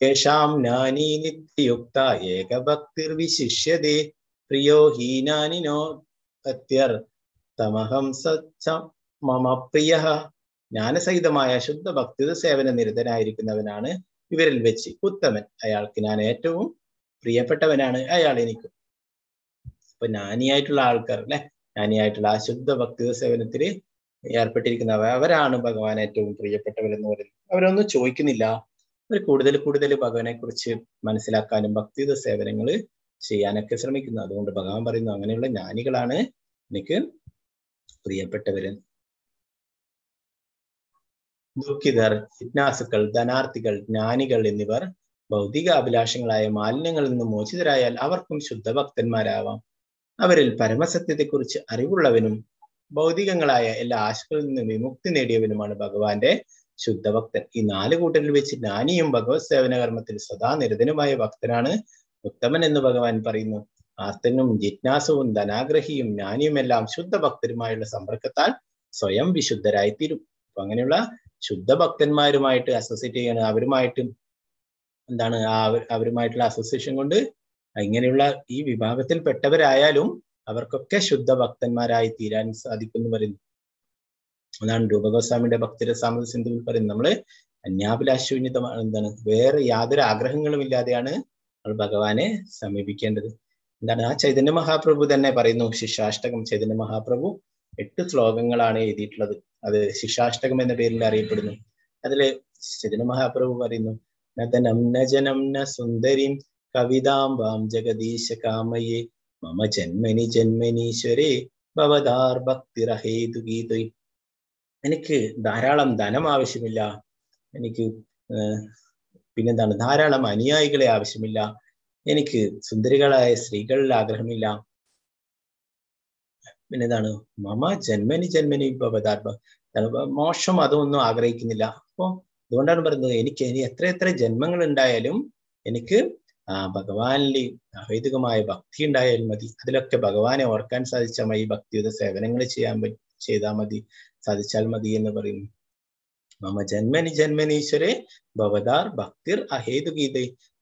യേഷാം ജ്ഞാനീ നിത്യയുക്ത ഏകഭക്തിർവിശിഷ്യതേ പ്രിയോ ഹീനാനിനോ തമഹം സച്ച മമ പ്രിയ. ജ്ഞാനസഹിതമായ ശുദ്ധ ഭക്തി സേവന നിരതനായിരിക്കുന്നവനാണ് ഇവരിൽ വെച്ച് ഉത്തമൻ. അയാൾക്ക് ഞാൻ ഏറ്റവും പ്രിയപ്പെട്ടവനാണ് അയാൾ എനിക്ക്. അപ്പൊ ജ്ഞാനിയായിട്ടുള്ള ആൾക്കാർ, അല്ലെ? ജ്ഞാനിയായിട്ടുള്ള ആ ശുദ്ധ ഭക്തി സേവനത്തിൽ ഏർപ്പെട്ടിരിക്കുന്നവർ, അവരാണ് ഭഗവാൻ ഏറ്റവും പ്രിയപ്പെട്ടവരെന്ന് പറയുന്നത്. അവരൊന്നും ചോദിക്കുന്നില്ല, അവർ കൂടുതൽ ഭഗവാനെ കുറിച്ച് മനസ്സിലാക്കാനും ഭക്തിയുത സേവനങ്ങൾ ചെയ്യാനൊക്കെ ശ്രമിക്കുന്നു. അതുകൊണ്ട് ഭഗവാൻ പറയുന്നു, അങ്ങനെയുള്ള ജ്ഞാനികളാണ് എനിക്ക് പ്രിയപ്പെട്ടവര്. ദുഃഖിതർ, ജിജ്ഞാസുക്കൾ, ധനാർത്ഥികൾ, ജ്ഞാനികൾ എന്നിവർ ഭൗതിക അഭിലാഷങ്ങളായ മാലിന്യങ്ങളിൽ നിന്ന് മോചിതരായാൽ അവർക്കും ശുദ്ധഭക്തന്മാരാവാം. അവരിൽ പരമസത്യത്തെക്കുറിച്ച് അറിവുള്ളവനും ഭൗതികങ്ങളായ എല്ലാ ആശകളിൽ നിന്ന് വിമുക്തി നേടിയവനുമാണ് ഭഗവാന്റെ ശുദ്ധഭക്തൻ. ഈ 4 കൂട്ടരിൽ വെച്ച് ജ്ഞാനിയും ഭഗവത് സേവന കർമ്മത്തിൽ സദാ നിരതനുമായ ഭക്തനാണ് ഉത്തമൻ എന്ന് ഭഗവാൻ പറയുന്നു. ആർത്തനും ജിജ്ഞാസവും ധനാഗ്രഹിയും ജ്ഞാനിയുമെല്ലാം ശുദ്ധ ഭക്തരുമായുള്ള സമ്പർക്കത്താൽ സ്വയം വിശുദ്ധരായിത്തീരും. അപ്പൊ അങ്ങനെയുള്ള ശുദ്ധ ഭക്തന്മാരുമായിട്ട് അസോസിയേറ്റ് ചെയ്യണം. അവരുമായിട്ട് എന്താണ്, അവരുമായിട്ടുള്ള അസോസിയേഷൻ കൊണ്ട് ഇങ്ങനെയുള്ള ഈ വിഭാഗത്തിൽ പെട്ടവരായാലും അവർക്കൊക്കെ ശുദ്ധ ഭക്തന്മാരായി തീരാൻ സാധിക്കും എന്ന് പറയുന്നു. അതാണ് രൂപഗോസ്വാമിയുടെ ഭക്തിരസാമൃത സിന്ധുവിൽ പറയുന്നത്. നമ്മള് അന്യാഭിലാശൂന്യതമാണ്, എന്താണ്, വേറെ യാതൊരു ആഗ്രഹങ്ങളും ഇല്ലാതെയാണ് നമ്മൾ ഭഗവാനെ സമീപിക്കേണ്ടത്. എന്താണ്, ആ ചൈതന്യ മഹാപ്രഭു തന്നെ പറയുന്നു, ശിക്ഷാഷ്ടകം. ചൈതന്യ മഹാപ്രഭു 8 ശ്ലോകങ്ങളാണ് എഴുതിയിട്ടുള്ളത്. അത് ശിക്ഷാഷ്ടകം എന്ന പേരിൽ അറിയപ്പെടുന്നു. അതില് ചൈതന്യ മഹാപ്രഭു പറയുന്നു, നദനം നജനം ന സുന്ദരിം കവിതാംബാം ജഗദീശ കാമയേ മമ ജന്മനി ജന്മനീശ്വരേ ഭവതാർ ഭക്തിരഹേതുഗീതൈ. എനിക്ക് ധാരാളം ധനം ആവശ്യമില്ല, എനിക്ക് പിന്നെന്താണ് ധാരാളം അനുയായികളെ ആവശ്യമില്ല, എനിക്ക് സുന്ദരികളായ സ്ത്രീകളിൽ ആഗ്രഹമില്ല, പിന്നെന്താണ് മമ ജന്മനി ജന്മനി ഭവതാത്മ, മോശം അതൊന്നും ആഗ്രഹിക്കുന്നില്ല. അപ്പൊ അതുകൊണ്ടാണ് പറയുന്നത് എനിക്ക് ഇനി എത്ര എത്ര ജന്മങ്ങൾ ഉണ്ടായാലും എനിക്ക് ഭഗവാനിൽ അഹൈതുകമായ ഭക്തി ഉണ്ടായാലും മതി. അതിലൊക്കെ ഭഗവാനെ ഓർക്കാൻ സാധിച്ചാൽ മതി, ഭക്തിയുടെ സേവനങ്ങൾ ചെയ്താൽ മതി, സാധിച്ചാൽ മതി എന്ന് പറയുന്നു. മമ ജന്മനി ജന്മനീശ്വരെ ഭവതാർ ഭക്തിർ അഹേതുഗീത.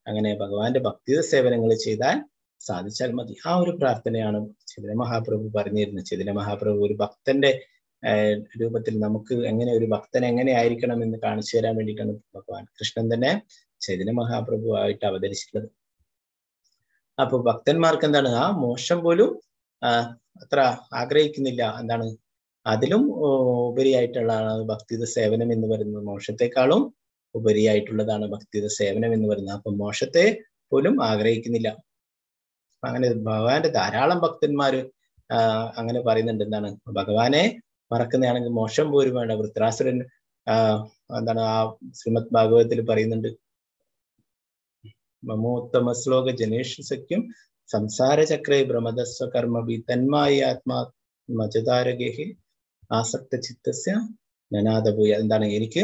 അങ്ങനെ ഭഗവാന്റെ ഭക്തിയുടെ സേവനങ്ങൾ ചെയ്താൽ സാധിച്ചാൽ മതി. ആ ഒരു പ്രാർത്ഥനയാണ് ചൈതന്യ മഹാപ്രഭു പറഞ്ഞിരുന്നത്. ചൈതന്യ മഹാപ്രഭു ഒരു ഭക്തന്റെ രൂപത്തിൽ നമുക്ക് എങ്ങനെ ഒരു ഭക്തൻ എങ്ങനെ ആയിരിക്കണം എന്ന് കാണിച്ചു തരാൻ വേണ്ടിയിട്ടാണ് ഭഗവാൻ കൃഷ്ണൻ തന്നെ ചൈതന്യ മഹാപ്രഭു ആയിട്ട് അവതരിച്ചിട്ടുള്ളത്. അപ്പൊ ഭക്തന്മാർക്ക് എന്താണ് ആ മോശം പോലും അത്ര ആഗ്രഹിക്കുന്നില്ല. എന്താണ് അതിലും ഉപരിയായിട്ടുള്ളതാണ് ഭക്തിയുടെ സേവനം എന്ന് പറയുന്നത്. മോക്ഷത്തെക്കാളും ഉപരിയായിട്ടുള്ളതാണ് ഭക്തിയുടെ സേവനം എന്ന് പറയുന്നത്. അപ്പൊ മോക്ഷത്തെ പോലും ആഗ്രഹിക്കുന്നില്ല. അങ്ങനെ ഭഗവാന്റെ ധാരാളം ഭക്തന്മാര് അങ്ങനെ പറയുന്നുണ്ട്. എന്താണ് ഭഗവാനെ മറക്കുന്നതാണെങ്കിൽ മോശം പോലും വേണ്ട. വൃത്രാസുരൻ എന്താണ് ആ ശ്രീമദ് ഭാഗവതത്തിൽ പറയുന്നുണ്ട്, മമോത്തമ ശ്ലോക ജനേഷ് സഖ്യം സംസാര ചക്രേ ഭ്രമദസ്വ കർമ്മഭി തന്മായി ആത്മാ മജതാരഗേഹി ആസക്ത ചിത്തസ്യ നനാദഭൂയ. എന്താണ് എനിക്ക്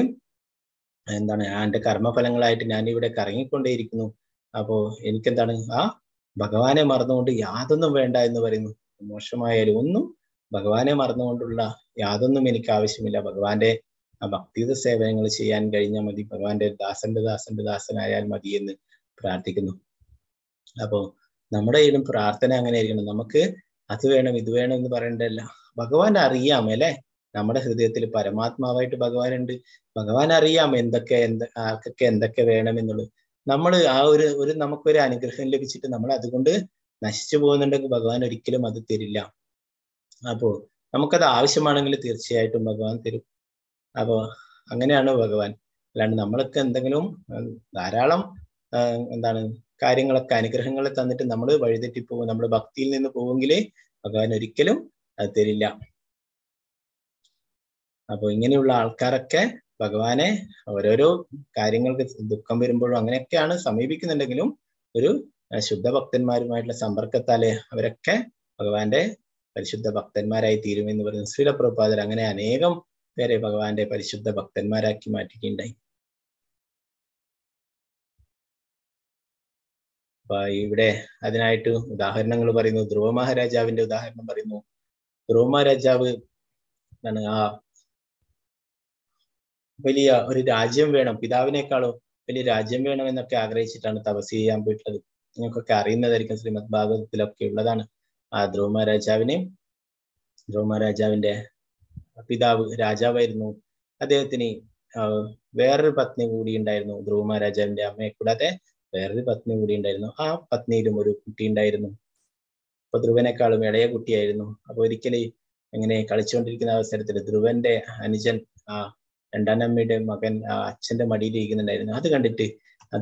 എന്താണ് എന്റെ കർമ്മഫലങ്ങളായിട്ട് ഞാൻ ഇവിടെ കറങ്ങിക്കൊണ്ടേയിരിക്കുന്നു. അപ്പോ എനിക്കെന്താണ് ആ ഭഗവാനെ മറന്നുകൊണ്ട് യാതൊന്നും വേണ്ട എന്ന് പറയുന്നു. മോശമായാലും ഒന്നും ഭഗവാനെ മറന്നുകൊണ്ടുള്ള യാതൊന്നും എനിക്ക് ആവശ്യമില്ല. ഭഗവാന്റെ ആ ഭക്തിയുടെ സേവനങ്ങൾ ചെയ്യാൻ കഴിഞ്ഞാൽ മതി, ഭഗവാന്റെ ദാസനായാൽ മതി എന്ന് പ്രാർത്ഥിക്കുന്നു. അപ്പോ നമ്മുടെ കയ്യിലും പ്രാർത്ഥന അങ്ങനെ ആയിരിക്കണം. നമുക്ക് അത് വേണം ഇത് വേണം എന്ന് പറയേണ്ടതല്ല. ഭഗവാൻ അറിയാം അല്ലെ, നമ്മുടെ ഹൃദയത്തിൽ പരമാത്മാവായിട്ട് ഭഗവാൻ ഉണ്ട്. ഭഗവാൻ അറിയാം ആർക്കൊക്കെ എന്തൊക്കെ വേണമെന്നുള്ളത്. നമ്മൾ ആ ഒരു നമുക്കൊരു അനുഗ്രഹം ലഭിച്ചിട്ട് നമ്മൾ അതുകൊണ്ട് നശിച്ചു പോകുന്നുണ്ടെങ്കിൽ ഭഗവാൻ ഒരിക്കലും അത് തരില്ല. അപ്പോ നമുക്കത് ആവശ്യമാണെങ്കിൽ തീർച്ചയായിട്ടും ഭഗവാൻ തരും. അപ്പോ അങ്ങനെയാണ് ഭഗവാൻ. അല്ലാണ്ട് നമ്മളൊക്കെ എന്തെങ്കിലും ധാരാളം എന്താണ് കാര്യങ്ങളൊക്കെ അനുഗ്രഹങ്ങളെ തന്നിട്ട് നമ്മൾ വഴിതെറ്റിപ്പോകും, നമ്മൾ ഭക്തിയിൽ നിന്ന് പോവെങ്കിൽ ഭഗവാൻ ഒരിക്കലും അത് തരില്ല. അപ്പൊ ഇങ്ങനെയുള്ള ആൾക്കാരൊക്കെ ഭഗവാനെ ഓരോരോ കാര്യങ്ങൾക്ക് ദുഃഖം വരുമ്പോഴും അങ്ങനെയൊക്കെയാണ് സമീപിക്കുന്നുണ്ടെങ്കിലും ഒരു ശുദ്ധ ഭക്തന്മാരുമായിട്ടുള്ള സമ്പർക്കത്താല് അവരൊക്കെ ഭഗവാന്റെ പരിശുദ്ധ ഭക്തന്മാരായി തീരുമെന്ന് പറയുന്നു. ശ്രീല പ്രഭുപാദർ അങ്ങനെ അനേകം പേരെ ഭഗവാന്റെ പരിശുദ്ധ ഭക്തന്മാരാക്കി മാറ്റുകയുണ്ടായി. അപ്പൊ ഇവിടെ അതിനായിട്ട് ഉദാഹരണങ്ങൾ പറയുന്നു. ധ്രുവ മഹാരാജാവിന്റെ ഉദാഹരണം പറയുന്നു. ധ്രുവ മഹാരാജാവ് എന്താണ് ആ വലിയ ഒരു രാജ്യം വേണം, പിതാവിനേക്കാളും വലിയ രാജ്യം വേണം എന്നൊക്കെ ആഗ്രഹിച്ചിട്ടാണ് തപസ് ചെയ്യാൻ പോയിട്ടുള്ളത്. നിങ്ങൾക്കൊക്കെ അറിയുന്നതായിരിക്കും, ശ്രീമദ് ഭാഗവതത്തിലൊക്കെ ഉള്ളതാണ്. ആ ധ്രുവ മഹാരാജാവിന്റെ പിതാവ് രാജാവായിരുന്നു. അദ്ദേഹത്തിന് വേറൊരു പത്നി കൂടി ഉണ്ടായിരുന്നു. ധ്രുവ മഹാരാജാവിന്റെ അമ്മയെ കൂടാതെ വേറൊരു പത്നി കൂടി ഉണ്ടായിരുന്നു. ആ പത്നിയിലും ഒരു കുട്ടി ഉണ്ടായിരുന്നു. അപ്പൊ ധ്രുവനേക്കാളും ഇളയ കുട്ടിയായിരുന്നു. അപ്പൊ ഒരിക്കലും ഇങ്ങനെ കളിച്ചുകൊണ്ടിരിക്കുന്ന അവസരത്തിൽ ധ്രുവന്റെ അനുജൻ രണ്ടാനമ്മയുടെ മകൻ അച്ഛന്റെ മടിയിൽ ഇരിക്കുന്നുണ്ടായിരുന്നു. അത് കണ്ടിട്ട്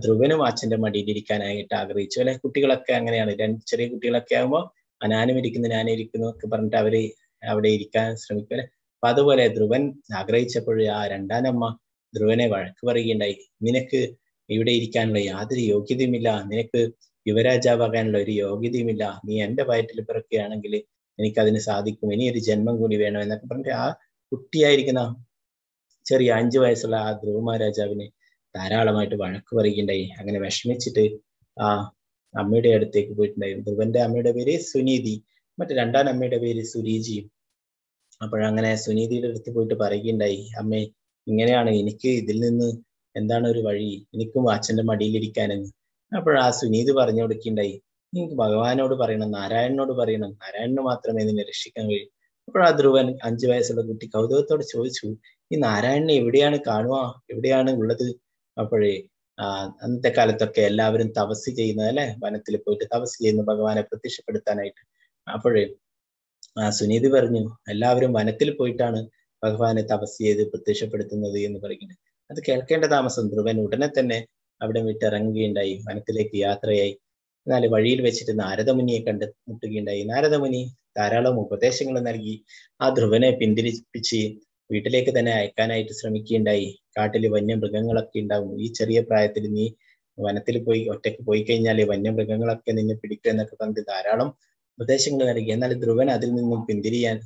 ധ്രുവനും അച്ഛന്റെ മടിയിൽ ഇരിക്കാനായിട്ട് ആഗ്രഹിച്ചു അല്ലെ. കുട്ടികളൊക്കെ അങ്ങനെയാണ്, ചെറിയ കുട്ടികളൊക്കെ ആകുമ്പോൾ ഞാനും ഇരിക്കുന്നു ഒക്കെ പറഞ്ഞിട്ട് അവര് അവിടെ ഇരിക്കാൻ ശ്രമിക്കും അല്ലെ. അപ്പൊ അതുപോലെ ധ്രുവൻ ആഗ്രഹിച്ചപ്പോൾ ആ രണ്ടാനമ്മ ധ്രുവനെ വഴക്ക് പറയുകയുണ്ടായി. നിനക്ക് ഇവിടെ ഇരിക്കാനുള്ള യാതൊരു യോഗ്യതയുമില്ല, നിനക്ക് യുവരാജാവാകാനുള്ള ഒരു യോഗ്യതയുമില്ല, നീ എന്റെ വയറ്റിൽ പിറക്കുകയാണെങ്കിൽ എനിക്കതിന് സാധിക്കും, ഇനിയൊരു ജന്മം കൂടി വേണം എന്നൊക്കെ പറഞ്ഞിട്ട് ആ കുട്ടിയായിരിക്കുന്ന ചെറിയ 5 വയസ്സുള്ള ആ ധ്രുവ മഹാരാജാവിനെ ധാരാളമായിട്ട് വഴക്ക് പറയുകയുണ്ടായി. അങ്ങനെ വിഷമിച്ചിട്ട് ആ അമ്മയുടെ അടുത്തേക്ക് പോയിട്ടുണ്ടായിരുന്നു. ധ്രുവന്റെ അമ്മയുടെ പേര് സുനീതി, മറ്റു രണ്ടാം അമ്മയുടെ പേര് സുരീജി. അപ്പോഴങ്ങനെ സുനീതിയുടെ അടുത്ത് പോയിട്ട് പറയുകയുണ്ടായി, അമ്മേ ഇങ്ങനെയാണ്, എനിക്ക് ഇതിൽ നിന്ന് എന്താണ് ഒരു വഴി, എനിക്കും അച്ഛന്റെ മടിയിലിരിക്കാനെന്ന്. അപ്പോഴാ സുനീതി പറഞ്ഞു കൊടുക്കുകയുണ്ടായി, നിങ്ങൾക്ക് ഭഗവാനോട് പറയണം, നാരായണനോട് പറയണം, നാരായണന് മാത്രമേ നിന്നെ രക്ഷിക്കാൻ കഴിയൂ. അപ്പോഴാ ധ്രുവൻ 5 വയസ്സുള്ള കുട്ടി കൗതുകത്തോട് ചോദിച്ചു, ഈ നാരായണനെ എവിടെയാണ് കാണുക, എവിടെയാണ് ഉള്ളത്? അപ്പോഴേ അന്നത്തെ കാലത്തൊക്കെ എല്ലാവരും തപസ് ചെയ്യുന്നത് അല്ലെ, വനത്തിൽ പോയിട്ട് തപസ് ചെയ്യുന്നു ഭഗവാനെ പ്രത്യക്ഷപ്പെടുത്താനായിട്ട്. അപ്പോഴേ സുനീതി പറഞ്ഞു, എല്ലാവരും വനത്തിൽ പോയിട്ടാണ് ഭഗവാനെ തപസ് ചെയ്ത് പ്രത്യക്ഷപ്പെടുത്തുന്നത് എന്ന് പറയുന്നുണ്ട്. അത് കേൾക്കേണ്ട താമസം ധ്രുവൻ ഉടനെ തന്നെ അവിടെ വിട്ടിറങ്ങുകയുണ്ടായി, വനത്തിലേക്ക് യാത്രയായി. എന്നാൽ വഴിയിൽ വെച്ചിട്ട് നാരദമുനിയെ മുട്ടുകയുണ്ടായി. നാരദമുനി ധാരാളം ഉപദേശങ്ങൾ നൽകി ആ ധ്രുവനെ പിന്തിരിപ്പിച്ച് വീട്ടിലേക്ക് തന്നെ അയക്കാനായിട്ട് ശ്രമിക്കുകയുണ്ടായി. കാട്ടില് വന്യമൃഗങ്ങളൊക്കെ ഉണ്ടാവും. ഈ ചെറിയ പ്രായത്തിൽ നീ വനത്തിൽ പോയി ഒറ്റയ്ക്ക് പോയി കഴിഞ്ഞാൽ വന്യമൃഗങ്ങളൊക്കെ നിന്നെ പിടിക്കുക എന്നൊക്കെ പറഞ്ഞ് ധാരാളം ഉപദേശങ്ങൾ നൽകി. എന്നാൽ ധ്രുവൻ അതിൽ നിന്നും പിന്തിരിയാൻ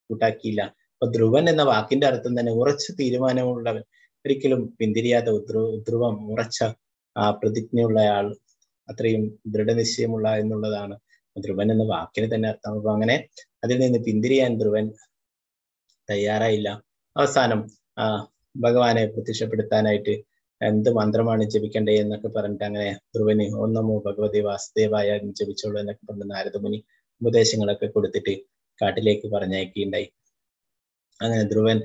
കൂട്ടാക്കിയില്ല. അപ്പൊ ധ്രുവൻ എന്ന വാക്കിന്റെ അർത്ഥം തന്നെ ഉറച്ച തീരുമാനമുള്ളവൻ, ഒരിക്കലും പിന്തിരിയാത്ത ധ്രുവം, ഉറച്ച പ്രതിജ്ഞയുള്ള ആൾ, അത്രയും ദൃഢനിശ്ചയമുള്ള എന്നുള്ളതാണ് ധ്രുവൻ എന്ന വാക്കിന് തന്നെ അർത്ഥം. അപ്പൊ അങ്ങനെ അതിൽ നിന്ന് പിന്തിരിയാൻ ധ്രുവൻ തയ്യാറായില്ല. അവസാനം ഭഗവാനെ പ്രത്യക്ഷപ്പെടുത്താനായിട്ട് എന്ത് മന്ത്രമാണ് ജപിക്കേണ്ടേ എന്നൊക്കെ പറഞ്ഞിട്ട് അങ്ങനെ ധ്രുവന് ഓം നമോ ഭഗവതി വാസുദേവായ ജപിച്ചോളൂ എന്നൊക്കെ പറഞ്ഞ് നാരദമുനി ഉപദേശങ്ങളൊക്കെ കൊടുത്തിട്ട് കാട്ടിലേക്ക് പറഞ്ഞയക്കുകയുണ്ടായി. അങ്ങനെ ധ്രുവൻ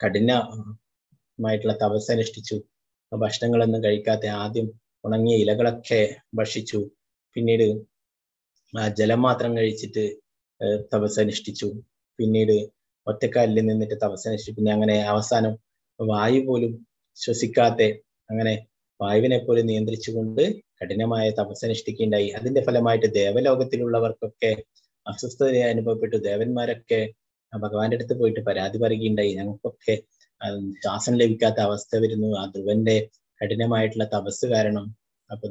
കഠിനമായിട്ടുള്ള തപസ് അനുഷ്ഠിച്ചു. ഭക്ഷണങ്ങളൊന്നും കഴിക്കാതെ ആദ്യം ഉണങ്ങിയ ഇലകളൊക്കെ ഭക്ഷിച്ചു. പിന്നീട് ജലം മാത്രം കഴിച്ചിട്ട് തപസ് അനുഷ്ഠിച്ചു. പിന്നീട് ഒറ്റക്കാലിൽ നിന്നിട്ട് തപസ് അനുഷ്ഠിച്ചു. പിന്നെ അങ്ങനെ അവസാനം വായു പോലും ശ്വസിക്കാതെ അങ്ങനെ വായുവിനെ പോലും നിയന്ത്രിച്ചുകൊണ്ട് കഠിനമായ തപസ് അനുഷ്ഠിക്കുകയുണ്ടായി. അതിന്റെ ഫലമായിട്ട് ദേവലോകത്തിലുള്ളവർക്കൊക്കെ അസ്വസ്ഥത അനുഭവപ്പെട്ടു. ദേവന്മാരൊക്കെ ഭഗവാന്റെ അടുത്ത് പോയിട്ട് പരാതി പറയുകയുണ്ടായി. ഞങ്ങൾക്കൊക്കെ ശ്വാസം ലഭിക്കാത്ത അവസ്ഥ വരുന്നു ആ ധ്രുവന്റെ കഠിനമായിട്ടുള്ള തപസ് കാരണം. അപ്പൊ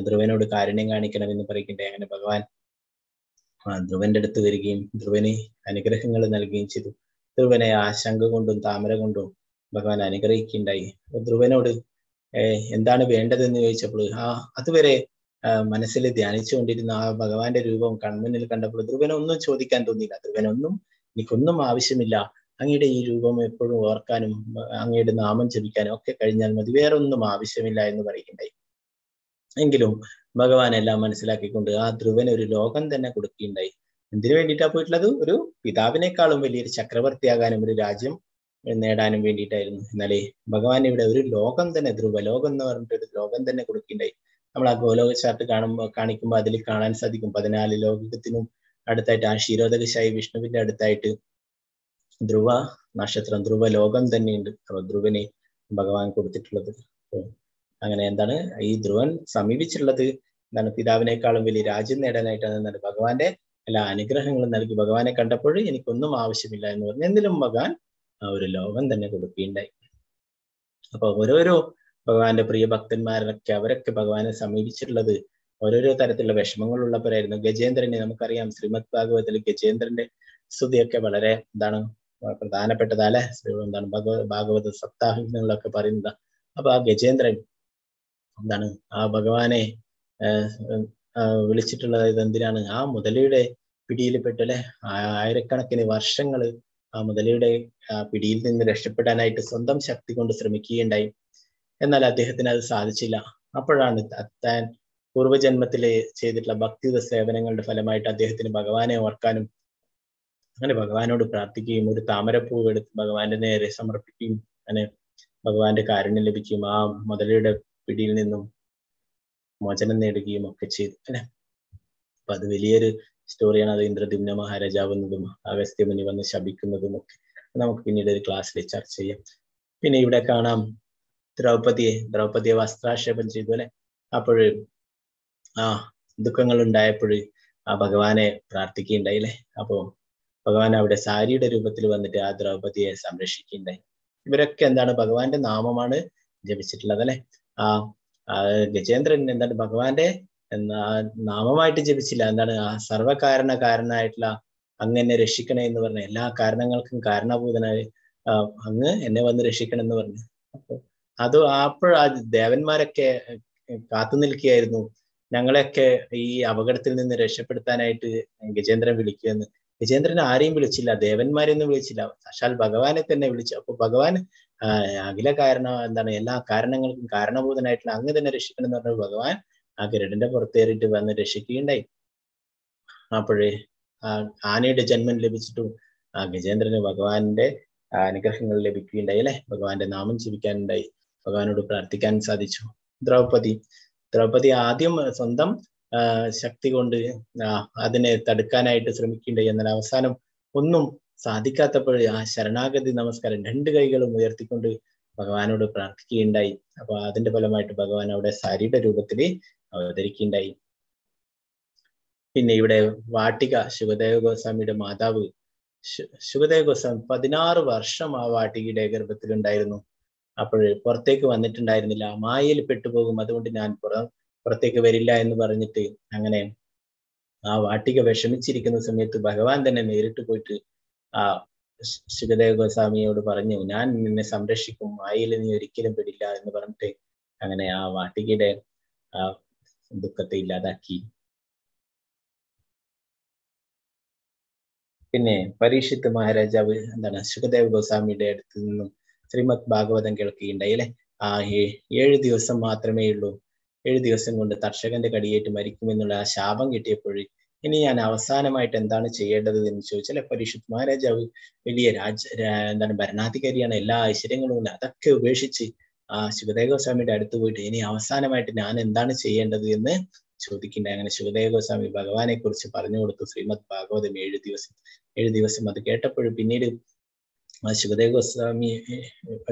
ധ്രുവനോട് കാരുണ്യം കാണിക്കണം എന്ന് പറയുകയുണ്ടായി. അങ്ങനെ ഭഗവാൻ ധ്രുവന്റെ അടുത്ത് വരികയും ധ്രുവന് അനുഗ്രഹങ്ങൾ നൽകുകയും ചെയ്തു. ധ്രുവനെ ആ ശംഖ കൊണ്ടും താമര കൊണ്ടും ഭഗവാൻ അനുഗ്രഹിക്കുകയുണ്ടായി. ധ്രുവനോട് എന്താണ് വേണ്ടതെന്ന് ചോദിച്ചപ്പോൾ അതുവരെ മനസ്സിൽ ധ്യാനിച്ചുകൊണ്ടിരുന്ന ആ ഭഗവാന്റെ രൂപം കൺമുന്നിൽ കണ്ടപ്പോൾ ധ്രുവനൊന്നും ചോദിക്കാൻ തോന്നിയില്ല. എനിക്കൊന്നും ആവശ്യമില്ല, അങ്ങയുടെ ഈ രൂപം എപ്പോഴും ഓർക്കാനും അങ്ങയുടെ നാമം ജപിക്കാനും ഒക്കെ കഴിഞ്ഞാൽ മതി, വേറെ ഒന്നും ആവശ്യമില്ല എന്ന് പറയുകയുണ്ടായി. എങ്കിലും ഭഗവാൻ എല്ലാം മനസ്സിലാക്കിക്കൊണ്ട് ആ ധ്രുവന് ഒരു ലോകം തന്നെ കൊടുക്കുകയുണ്ടായി. എന്തിനു വേണ്ടിയിട്ടാണ് പോയിട്ടുള്ളത്? ഒരു പിതാവിനേക്കാളും വലിയൊരു ചക്രവർത്തിയാകാനും ഒരു രാജ്യം നേടാനും വേണ്ടിയിട്ടായിരുന്നു. എന്നാലേ ഭഗവാൻ ഇവിടെ ഒരു ലോകം തന്നെ, ധ്രുവലോകം എന്ന് പറഞ്ഞിട്ട് ഒരു ലോകം തന്നെ കൊടുക്കുകയുണ്ടായി. നമ്മൾ ആ ഗോലോക ചാർട്ട് കാണിക്കുമ്പോൾ അതിൽ കാണാൻ സാധിക്കും 14 ലോകത്തിനും അടുത്തായിട്ട് ആ ക്ഷീരോദകശായി വിഷ്ണുവിന്റെ അടുത്തായിട്ട് ധ്രുവ നക്ഷത്രം, ധ്രുവ ലോകം തന്നെയുണ്ട്. അപ്പൊ ധ്രുവനെ ഭഗവാൻ കൊടുത്തിട്ടുള്ളത്. അങ്ങനെ ഈ ധ്രുവൻ സമീപിച്ചിട്ടുള്ളത് പിതാവിനേക്കാളും വലിയ രാജ്യം നേടാനായിട്ടാണ്. ഭഗവാന്റെ എല്ലാ അനുഗ്രഹങ്ങളും നൽകി. ഭഗവാനെ കണ്ടപ്പോൾ എനിക്കൊന്നും ആവശ്യമില്ല എന്ന് പറഞ്ഞു. എന്നിലും ഭഗവാൻ ഒരു ലോകം തന്നെ കൊടുക്കുകയുണ്ടായി. അപ്പൊ ഓരോരോ ഭഗവാന്റെ പ്രിയ ഭക്തന്മാരൊക്കെ അവരൊക്കെ ഭഗവാനെ സമീപിച്ചിട്ടുള്ളത് ഓരോരോ തരത്തിലുള്ള വിഷമങ്ങളുള്ളവരായിരുന്നു. ഗജേന്ദ്രനെ നമുക്കറിയാം, ശ്രീമദ് ഭാഗവതത്തിൽ ഗജേന്ദ്രന്റെ സ്തുതിയൊക്കെ വളരെ പ്രധാനപ്പെട്ടതാ അല്ലെ? ഭാഗവത സപ്താഹങ്ങളിലൊക്കെ പറയുന്നത്. അപ്പൊ ആ ഗജേന്ദ്രൻ ആ ഭഗവാനെ വിളിച്ചിട്ടുള്ളത് എന്തിനാണ്? ആ മുതലയുടെ പിടിയിൽപ്പെട്ട അല്ലെ, ആയിരക്കണക്കിന് വർഷങ്ങൾ ആ മുതലയുടെ പിടിയിൽ നിന്ന് രക്ഷപ്പെടാനായിട്ട് സ്വന്തം ശക്തി കൊണ്ട് ശ്രമിക്കുകയുണ്ടായി. എന്നാൽ അദ്ദേഹത്തിന് അത് സാധിച്ചില്ല. അപ്പോഴാണ് താൻ പൂർവ്വജന്മത്തില് ചെയ്തിട്ടുള്ള ഭക്തിയുത സേവനങ്ങളുടെ ഫലമായിട്ട് അദ്ദേഹത്തിന് ഭഗവാനെ ഓർക്കാനും അങ്ങനെ ഭഗവാനോട് പ്രാർത്ഥിക്കുകയും ഒരു താമരപ്പൂവ് എടുത്ത് ഭഗവാന്റെ നേരെ സമർപ്പിക്കുകയും അങ്ങനെ ഭഗവാന്റെ കാരുണ്യം ലഭിക്കുകയും ആ മുതലയുടെ പിടിയിൽ നിന്നും മോചനം നേടുകയും ഒക്കെ ചെയ്തു അല്ലെ. അപ്പൊ അത് വലിയൊരു സ്റ്റോറിയാണ്. അത് ഇന്ദ്രദ്യുമ്ന മഹാരാജാവുന്നതും അഗസ്ത്യമുനി വന്ന് ശപിക്കുന്നതും ഒക്കെ നമുക്ക് പിന്നീട് ഒരു ക്ലാസ്സിൽ ചർച്ച ചെയ്യാം. പിന്നെ ഇവിടെ കാണാം ദ്രൗപദിയെ വസ്ത്രാക്ഷേപം ചെയ്തു അല്ലെ. അപ്പോൾ ദുഃഖങ്ങൾ ഉണ്ടായപ്പോൾ ആ ഭഗവാനെ പ്രാർത്ഥിക്കുകയുണ്ടായി അല്ലെ. അപ്പോ ഭഗവാൻ അവിടെ സാരിയുടെ രൂപത്തിൽ വന്നിട്ട് ആ ദ്രൗപദിയെ സംരക്ഷിക്കുകയുണ്ടായി. ഇവരൊക്കെ ഭഗവാന്റെ നാമമാണ് ജപിച്ചിട്ടുള്ളത് അല്ലെ. ഗജേന്ദ്രൻ ഭഗവാന്റെ നാമമായിട്ട് ജപിച്ചില്ല. ആ സർവകാരണകാരനായിട്ടുള്ള അങ്ങ് എന്നെ രക്ഷിക്കണേ എന്ന് പറഞ്ഞ, എല്ലാ കാരണങ്ങൾക്കും കാരണഭൂതനായി അങ്ങ് എന്നെ വന്ന് രക്ഷിക്കണം എന്ന് പറഞ്ഞു. അപ്പൊ അപ്പോഴാ ദേവന്മാരൊക്കെ കാത്തു നിൽക്കുകയായിരുന്നു, ഞങ്ങളെയൊക്കെ ഈ അപകടത്തിൽ നിന്ന് രക്ഷപ്പെടുത്താനായിട്ട് ഗജേന്ദ്രൻ വിളിക്കുമെന്ന്. ഗജേന്ദ്രൻ ആരെയും വിളിച്ചില്ല, ദേവന്മാരെയൊന്നും വിളിച്ചില്ല, സാക്ഷാൽ ഭഗവാനെ തന്നെ വിളിച്ചു. അപ്പൊ ഭഗവാൻ അഖില കാരണം എല്ലാ കാരണങ്ങൾക്കും കാരണഭൂതനായിട്ടുള്ള അങ്ങ് തന്നെ രക്ഷിക്കണം എന്ന് പറഞ്ഞ ഭഗവാൻ ആ ഗരുഡന്റെ പുറത്തേറിയിട്ട് വന്ന് രക്ഷിക്കുകയുണ്ടായി. അപ്പോഴേ ആനയുടെ ജന്മം ലഭിച്ചിട്ടും ആ ഗജേന്ദ്രന് ഭഗവാന്റെ അനുഗ്രഹങ്ങൾ ലഭിക്കുകയുണ്ടായി അല്ലെ. ഭഗവാന്റെ നാമം ജപിക്കാനുണ്ടായി, ഭഗവാനോട് പ്രാർത്ഥിക്കാൻ സാധിച്ചു. ദ്രൗപദി ആദ്യം സ്വന്തം ശക്തി കൊണ്ട് അതിനെ തടുക്കാനായിട്ട് ശ്രമിക്കുകയുണ്ടായി. എന്നാൽ അവസാനം ഒന്നും സാധിക്കാത്തപ്പോൾ ആ ശരണാഗതി നമസ്കാരം 2 കൈകളും ഉയർത്തിക്കൊണ്ട് ഭഗവാനോട് പ്രാർത്ഥിക്കുകയുണ്ടായി. അപ്പൊ അതിന്റെ ഫലമായിട്ട് ഭഗവാൻ അവിടെ സാരിയുടെ രൂപത്തിൽ അവതരിക്കുകയുണ്ടായി. പിന്നെ ഇവിടെ വാട്ടിക ശിവദേവ ഗോസ്വാമിയുടെ മാതാവ് ശുകദേവ് ഗോസ്വാമി 16 വർഷം ആ വാട്ടികയുടെ ഗർഭത്തിലുണ്ടായിരുന്നു. അപ്പോൾ പുറത്തേക്ക് വന്നിട്ടുണ്ടായിരുന്നില്ല. മായയിൽ പെട്ടുപോകും, അതുകൊണ്ട് ഞാൻ പുറത്തേക്ക് വരില്ല എന്ന് പറഞ്ഞിട്ട് അങ്ങനെ ആ വാട്ടിക വിഷമിച്ചിരിക്കുന്ന സമയത്ത് ഭഗവാൻ തന്നെ നേരിട്ട് പോയിട്ട് ആ ശുകദേവ് ഗോസ്വാമിയോട് പറഞ്ഞു, ഞാൻ നിന്നെ സംരക്ഷിക്കും, മായയിൽ നീ ഒരിക്കലും പെടില്ല എന്ന് പറഞ്ഞിട്ട് അങ്ങനെ ആ വാട്ടികയുടെ ആ ദുഃഖത്തെ ഇല്ലാതാക്കി. പിന്നെ പരീക്ഷിത്ത് മഹാരാജാവ് എന്താണ് ശുകദേവ് ഗോസ്വാമിയുടെ അടുത്ത് നിന്നും ശ്രീമദ് ഭാഗവതം കേൾക്കുകയുണ്ടായി അല്ലെ. ആ 7 ദിവസം മാത്രമേ ഉള്ളൂ, 7 ദിവസം കൊണ്ട് തർഷകന്റെ കടിയേറ്റ് മരിക്കുമെന്നുള്ള ആ ശാപം കിട്ടിയപ്പോൾ ഇനി ഞാൻ അവസാനമായിട്ട് എന്താണ് ചെയ്യേണ്ടത് എന്ന് ചോദിച്ചാൽ പരീക്ഷിത്ത് മഹാരാജാവ് വലിയ എന്താണ് ഭരണാധികാരിയാണ്, എല്ലാ ഐശ്വര്യങ്ങളും ഉണ്ട്. അതൊക്കെ ഉപേക്ഷിച്ച് ആ ശുകദേവ് ഗോസ്വാമിയുടെ അടുത്ത് പോയിട്ട് ഇനി അവസാനമായിട്ട് ഞാൻ എന്താണ് ചെയ്യേണ്ടത് എന്ന് ചോദിക്കണ്ടേ. അങ്ങനെ ശുകദേവ് ഗോസ്വാമി ഭഗവാനെ കുറിച്ച് പറഞ്ഞു കൊടുത്തു. ശ്രീമദ് ഭാഗവതം 7 ദിവസം അത് കേട്ടപ്പോഴും പിന്നീട് ശുകദേവ് ഗോസ്വാമി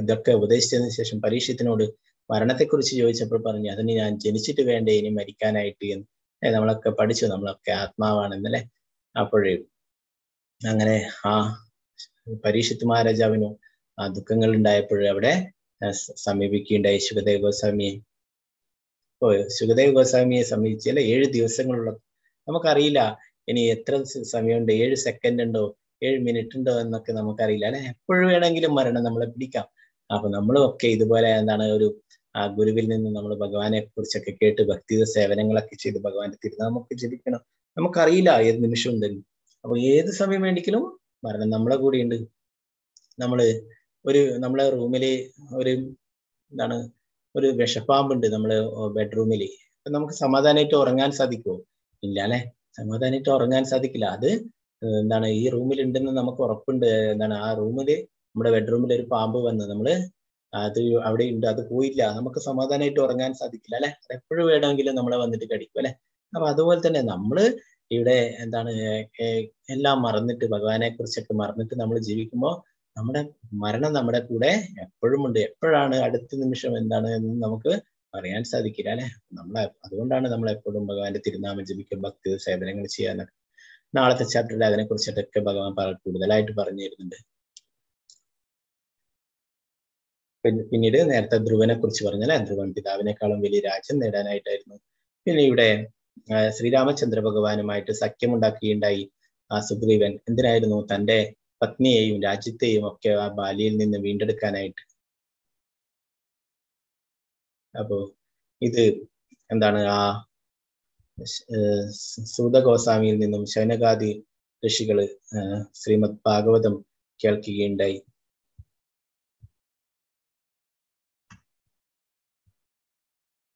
ഇതൊക്കെ ഉപദേശിച്ചതിന് ശേഷം പരീക്ഷത്തിനോട് മരണത്തെക്കുറിച്ച് ചോദിച്ചപ്പോൾ പറഞ്ഞു, അതിന് ഞാൻ ജനിച്ചിട്ട് വേണ്ടേ ഇനി മരിക്കാനായിട്ട് എന്ന്. നമ്മളൊക്കെ പഠിച്ചു, നമ്മളൊക്കെ ആത്മാവാണെന്നല്ലേ. അപ്പോഴേ അങ്ങനെ ആ പരീക്ഷിത്ത് മഹാരാജാവിനും ആ ദുഃഖങ്ങൾ ഉണ്ടായപ്പോൾ അവിടെ സമീപിക്കുകയുണ്ടായി ശുകദേവ് ഗോസ്വാമിയെ. ശുകദേവ് ഗോസ്വാമിയെ സമീപിച്ചാൽ 7 ദിവസങ്ങളുള്ള, നമുക്കറിയില്ല ഇനി എത്ര സമയമുണ്ട്, 7 സെക്കൻഡ് ഉണ്ടോ 7 മിനിറ്റ് ഉണ്ടോ എന്നൊക്കെ നമുക്കറിയില്ല അല്ലെ. എപ്പോഴും വേണമെങ്കിലും മരണം നമ്മളെ പിടിക്കാം. അപ്പൊ നമ്മളും ഒക്കെ ഇതുപോലെ എന്താണ് ഒരു ആ ഗുരുവിൽ നിന്ന് നമ്മൾ ഭഗവാനെ കുറിച്ചൊക്കെ കേട്ട് ഭക്തി സേവനങ്ങളൊക്കെ ചെയ്ത് ഭഗവാന്റെ തിരുനാമൊക്കെ ജപിക്കണം. നമുക്കറിയില്ല ഏത് നിമിഷം ഉണ്ടെങ്കിൽ. അപ്പൊ ഏത് സമയം വേണ്ടിക്കലും മരണം നമ്മളെ കൂടെ ഉണ്ട്. നമ്മളെ റൂമില് എന്താണ് ഒരു വിഷപ്പാമ്പുണ്ട് നമ്മള് ബെഡ്റൂമില്. അപ്പൊ നമുക്ക് സമാധാനമായിട്ട് ഉറങ്ങാൻ സാധിക്കുമോ? ഇല്ല അല്ലെ, സമാധാനമായിട്ട് ഉറങ്ങാൻ സാധിക്കില്ല. അത് എന്താണ് ഈ റൂമിൽ ഉണ്ടെന്ന് നമുക്ക് ഉറപ്പുണ്ട്. എന്താണ് ആ റൂമില് നമ്മുടെ ബെഡ്റൂമിൽ ഒരു പാമ്പ് വന്ന് നമ്മള് അത് അവിടെ ഉണ്ട്, അത് പോയില്ല, നമുക്ക് സമാധാനമായിട്ട് ഉറങ്ങാൻ സാധിക്കില്ല അല്ലെ. എപ്പോഴും വേണമെങ്കിലും നമ്മളെ വന്നിട്ട് കടിക്കും അല്ലെ. അപ്പൊ അതുപോലെ തന്നെ നമ്മള് ഇവിടെ എന്താണ് എല്ലാം മറന്നിട്ട് ഭഗവാനെ കുറിച്ചൊക്കെ മറന്നിട്ട് നമ്മൾ ജീവിക്കുമ്പോൾ നമ്മുടെ മരണം നമ്മുടെ കൂടെ എപ്പോഴും ഉണ്ട്. എപ്പോഴാണ് അടുത്ത നിമിഷം എന്താണ് എന്ന് നമുക്ക് പറയാൻ സാധിക്കില്ല അല്ലെ. അതുകൊണ്ടാണ് നമ്മൾ എപ്പോഴും ഭഗവാന്റെ തിരുനാമം ജപിക്കുക, ഭക്തി സേവനങ്ങൾ ചെയ്യാനൊക്കെ. നാളത്തെ ചാപ്റ്ററിൽ അതിനെ കുറിച്ചിട്ടൊക്കെ ഭഗവാൻ കൂടുതലായിട്ട് പറഞ്ഞു തരുന്നുണ്ട്. പിന്നീട് നേരത്തെ ധ്രുവനെ കുറിച്ച് പറഞ്ഞാൽ ധ്രുവൻ പിതാവിനേക്കാളും വലിയ രാജ്യം നേടാനായിട്ടായിരുന്നു. പിന്നെ ഇവിടെ ശ്രീരാമചന്ദ്ര ഭഗവാനുമായിട്ട് സഖ്യമുണ്ടാക്കുകയുണ്ടായി ആ സുഗ്രീവൻ. എന്തിനായിരുന്നു? തന്റെ പത്നിയെയും രാജ്യത്തെയും ഒക്കെ ആ ബാലിയിൽ നിന്ന് വീണ്ടെടുക്കാനായിട്ട്. അപ്പോ ഇത് എന്താണ് ആ സൂത ഗോസ്വാമിയിൽ നിന്നും ശൗനകാദി ഋഷികള് ശ്രീമദ് ഭാഗവതം കേൾക്കുകയുണ്ടായി.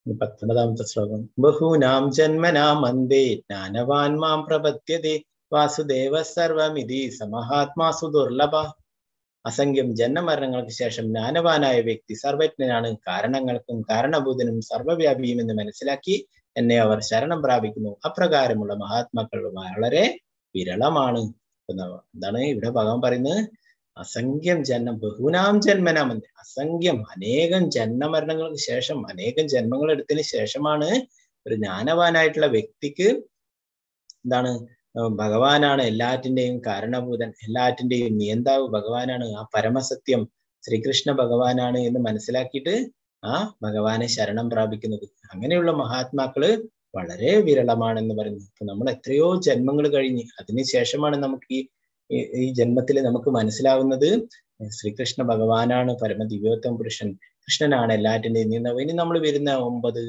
പത്തൊമ്പതാമത്തെ ശ്ലോകം. ബഹൂനാം ജന്മനാം അന്തേ ജ്ഞാനവാൻ മാം പ്രപദ്യതേ വാസുദേവ സർവമിതി സമഹാത്മാസു ദുർലഭ. അസംഖ്യം ജന്മമരണങ്ങൾക്ക് ശേഷം ജ്ഞാനവാനായ വ്യക്തി സർവജ്ഞനാണ്, കാരണങ്ങൾക്കും കാരണഭൂതനും സർവവ്യാപിയും എന്ന് മനസ്സിലാക്കി എന്നെ അവർ ശരണം പ്രാപിക്കുന്നു. അപ്രകാരമുള്ള മഹാത്മാക്കൾ വളരെ വിരളമാണ്. എന്താണ് ഇവിടെ ഭഗവാൻ പറയുന്നത്? അസംഖ്യം ബഹുനാം ജന്മനാമന്ത്, അസംഖ്യം അനേകം ജന്മമരണങ്ങൾക്ക് ശേഷം, അനേകം ജന്മങ്ങൾ എടുത്തതിന് ശേഷമാണ് ഒരു ജ്ഞാനവാനായിട്ടുള്ള വ്യക്തിക്ക് എന്താണ് ഭഗവാനാണ് എല്ലാറ്റിന്റെയും കാരണഭൂതൻ, എല്ലാറ്റിന്റെയും നിയന്താവ് ഭഗവാനാണ്, ആ പരമസത്യം ശ്രീകൃഷ്ണ ഭഗവാനാണ് എന്ന് മനസ്സിലാക്കിയിട്ട് ആ ഭഗവാനെ ശരണം പ്രാപിക്കുന്നത്. അങ്ങനെയുള്ള മഹാത്മാക്കള് വളരെ വിരളമാണെന്ന് പറയുന്നു. അപ്പൊ നമ്മൾ എത്രയോ ജന്മങ്ങൾ കഴിഞ്ഞ് അതിനുശേഷമാണ് നമുക്ക് ഈ ജന്മത്തിൽ നമുക്ക് മനസ്സിലാവുന്നത് ശ്രീകൃഷ്ണ ഭഗവാനാണ് പരമദിവ്യോത്തമ പുരുഷൻ, കൃഷ്ണനാണ് എല്ലാറ്റിന്റെയും നിയന്താവ്. ഇനി നമ്മൾ വരുന്ന 9,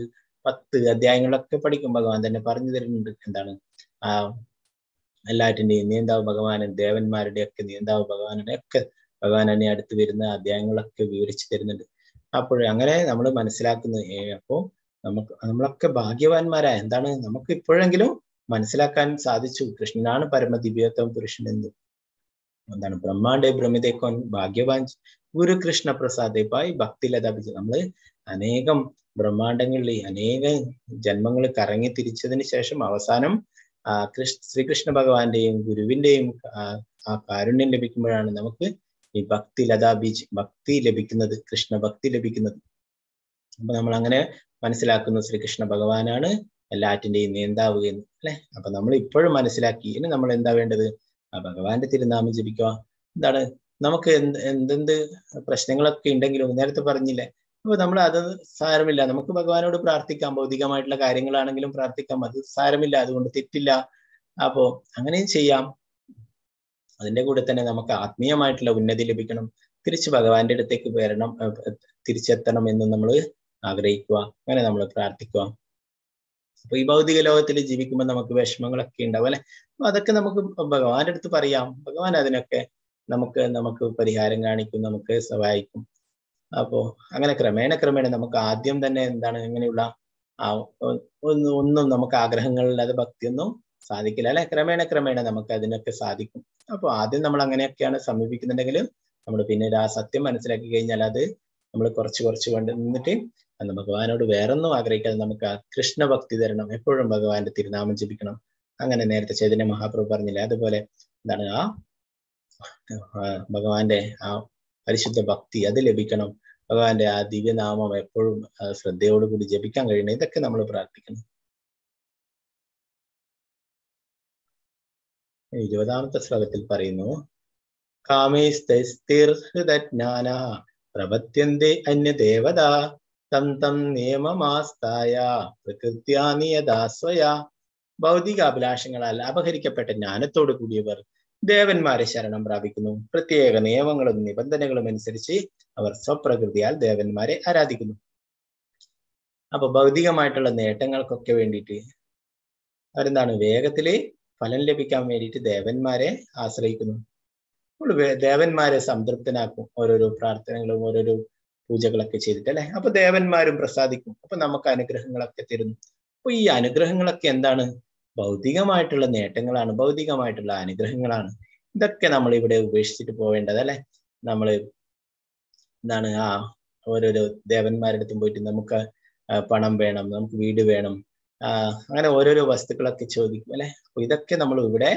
10 അധ്യായങ്ങളൊക്കെ പഠിക്കും. ഭഗവാൻ തന്നെ പറഞ്ഞു തരുന്നുണ്ട് എന്താണ് ആ എല്ലാറ്റിന്റെയും നിയന്താവ് ഭഗവാനും ദേവന്മാരുടെ ഒക്കെ നിയന്താവ് ഭഗവാനുടെ ഒക്കെ ഭഗവാൻ തന്നെ അടുത്ത് വരുന്ന അധ്യായങ്ങളൊക്കെ വിവരിച്ചു തരുന്നുണ്ട്. അപ്പോൾ അങ്ങനെ നമ്മൾ മനസ്സിലാക്കുന്നത് അപ്പോ നമ്മളൊക്കെ ഭാഗ്യവാന്മാരായ എന്താണ് നമുക്ക് ഇപ്പോഴെങ്കിലും മനസ്സിലാക്കാൻ സാധിച്ചു കൃഷ്ണനാണ് പരമദിവ്യോത്തമ പുരുഷൻ എന്ന്. എന്താണ് ബ്രഹ്മാണ്ഡേ ഭ്രമിതേക്കോൻ ഭാഗ്യവാൻ ഗുരു കൃഷ്ണ പ്രസാദേപ്പായി ഭക്തി ലതാപിച്ചു. നമ്മള് അനേകം ബ്രഹ്മാണ്ഡങ്ങളിൽ അനേകം ജന്മങ്ങൾ കറങ്ങി തിരിച്ചതിന് ശേഷം അവസാനം ശ്രീകൃഷ്ണ ഭഗവാന്റെയും ഗുരുവിന്റെയും ആ കാരുണ്യം ലഭിക്കുമ്പോഴാണ് നമുക്ക് ഈ ഭക്തി ലതാബീജ് ഭക്തി ലഭിക്കുന്നത്, കൃഷ്ണ ഭക്തി ലഭിക്കുന്നത്. അപ്പൊ നമ്മൾ അങ്ങനെ മനസ്സിലാക്കുന്നു ശ്രീകൃഷ്ണ ഭഗവാനാണ് എല്ലാറ്റിന്റെയും നിയന്താവ് എന്ന് അല്ലെ. അപ്പൊ നമ്മൾ ഇപ്പോഴും മനസ്സിലാക്കി. ഇനി നമ്മൾ എന്താ വേണ്ടത്? ആ ഭഗവാന്റെ തിരുനാമം ജപിക്കുക. എന്താണ് നമുക്ക് എന്തെന്ത് പ്രശ്നങ്ങളൊക്കെ ഉണ്ടെങ്കിലും നേരത്തെ പറഞ്ഞില്ലേ, അപ്പൊ നമ്മൾ അത് സാരമില്ല, നമുക്ക് ഭഗവാനോട് പ്രാർത്ഥിക്കാം. ഭൗതികമായിട്ടുള്ള കാര്യങ്ങളാണെങ്കിലും പ്രാർത്ഥിക്കാം, അത് സാരമില്ല, അതുകൊണ്ട് തെറ്റില്ല. അപ്പോ അങ്ങനെയും ചെയ്യാം. അതിന്റെ കൂടെ തന്നെ നമുക്ക് ആത്മീയമായിട്ടുള്ള ഉന്നതി ലഭിക്കണം, തിരിച്ച് ഭഗവാന്റെ അടുത്തേക്ക് വരണം, തിരിച്ചെത്തണം എന്ന് നമ്മൾ ആഗ്രഹിക്കുക. അങ്ങനെ നമ്മൾ പ്രാർത്ഥിക്കുക. അപ്പൊ ഈ ഭൗതിക ലോകത്തിൽ ജീവിക്കുമ്പോൾ നമുക്ക് വിഷമങ്ങളൊക്കെ ഉണ്ടാവും അല്ലെ. അപ്പൊ അതൊക്കെ നമുക്ക് ഭഗവാന്റെ അടുത്ത് പറയാം. ഭഗവാൻ അതിനൊക്കെ നമുക്ക് പരിഹാരം കാണിക്കും, നമുക്ക് സഹായിക്കും. അപ്പോ അങ്ങനെ ക്രമേണ നമുക്ക് ആദ്യം തന്നെ എന്താണ് ഇങ്ങനെയുള്ള ഒന്നും നമുക്ക് ആഗ്രഹങ്ങളില്ലാതെ ഭക്തിയൊന്നും സാധിക്കില്ല അല്ലെ. ക്രമേണ നമുക്ക് അതിനൊക്കെ സാധിക്കും. അപ്പൊ ആദ്യം നമ്മൾ അങ്ങനെയൊക്കെയാണ് സമീപിക്കുന്നുണ്ടെങ്കിൽ നമ്മൾ പിന്നീട് ആ സത്യം മനസ്സിലാക്കി കഴിഞ്ഞാൽ അത് നമ്മൾ കുറച്ച് കൊണ്ട് നിന്നിട്ട് ഭഗവാനോട് വേറൊന്നും ആഗ്രഹിക്കാതെ നമുക്ക് ആ കൃഷ്ണഭക്തി തരണം, എപ്പോഴും ഭഗവാന്റെ തിരുനാമം ജപിക്കണം. അങ്ങനെ നേരത്തെ ചൈതന്യ മഹാപ്രഭു പറഞ്ഞില്ലേ, അതുപോലെ എന്താണ് ആ ഭഗവാന്റെ ആ പരിശുദ്ധ ഭക്തി അത് ലഭിക്കണം, ഭഗവാന്റെ ആ ദിവ്യനാമം എപ്പോഴും ശ്രദ്ധയോടുകൂടി ജപിക്കാൻ കഴിയണം. ഇതൊക്കെ നമ്മൾ പ്രാർത്ഥിക്കണം. 20ാമത്തെ ശ്ലോകത്തിൽ പറയുന്നു, കാമേസ്തൈസ്തിർഹൃതജ്ഞാന പ്രപത്യന്തേ അന്യദേവത തം തം നിയമമാസ്തായ പ്രകൃത്യാ നിയതാ സ്വയാ. ഭൗതിക അഭിലാഷങ്ങളാൽ അപഹരിക്കപ്പെട്ട ജ്ഞാനത്തോടു കൂടിയവർ ദേവന്മാരെ ശരണം പ്രാപിക്കുന്നു. പ്രത്യേക നിയമങ്ങളും നിബന്ധനകളും അനുസരിച്ച് അവർ സ്വപ്രകൃതിയാൽ ദേവന്മാരെ ആരാധിക്കുന്നു. അപ്പൊ ഭൗതികമായിട്ടുള്ള നേട്ടങ്ങൾക്കൊക്കെ വേണ്ടിയിട്ട് അവരെന്താണ് വേഗത്തില് ഫലം ലഭിക്കാൻ വേണ്ടിയിട്ട് ദേവന്മാരെ ആശ്രയിക്കുന്നു. നമ്മൾ ദേവന്മാരെ സംതൃപ്തനാക്കും ഓരോരോ പ്രാർത്ഥനകളും ഓരോരോ പൂജകളൊക്കെ ചെയ്തിട്ട് അല്ലെ. അപ്പൊ ദേവന്മാരും പ്രസാദിക്കും, അപ്പൊ നമുക്ക് അനുഗ്രഹങ്ങളൊക്കെ തരുന്നു. അപ്പൊ ഈ അനുഗ്രഹങ്ങളൊക്കെ എന്താണ്? ഭൗതികമായിട്ടുള്ള നേട്ടങ്ങളാണ്, ഭൗതികമായിട്ടുള്ള അനുഗ്രഹങ്ങളാണ്. ഇതൊക്കെ നമ്മൾ ഇവിടെ ഉപേക്ഷിച്ചിട്ട് പോവേണ്ടത് അല്ലെ. നമ്മള് എന്താണ് ഓരോരോ ദേവന്മാരുടെ അടുത്തും പോയിട്ട് നമുക്ക് പണം വേണം, നമുക്ക് വീട് വേണം, അങ്ങനെ ഓരോരോ വസ്തുക്കളൊക്കെ ചോദിക്കും അല്ലെ. അപ്പൊ ഇതൊക്കെ നമ്മൾ ഇവിടെ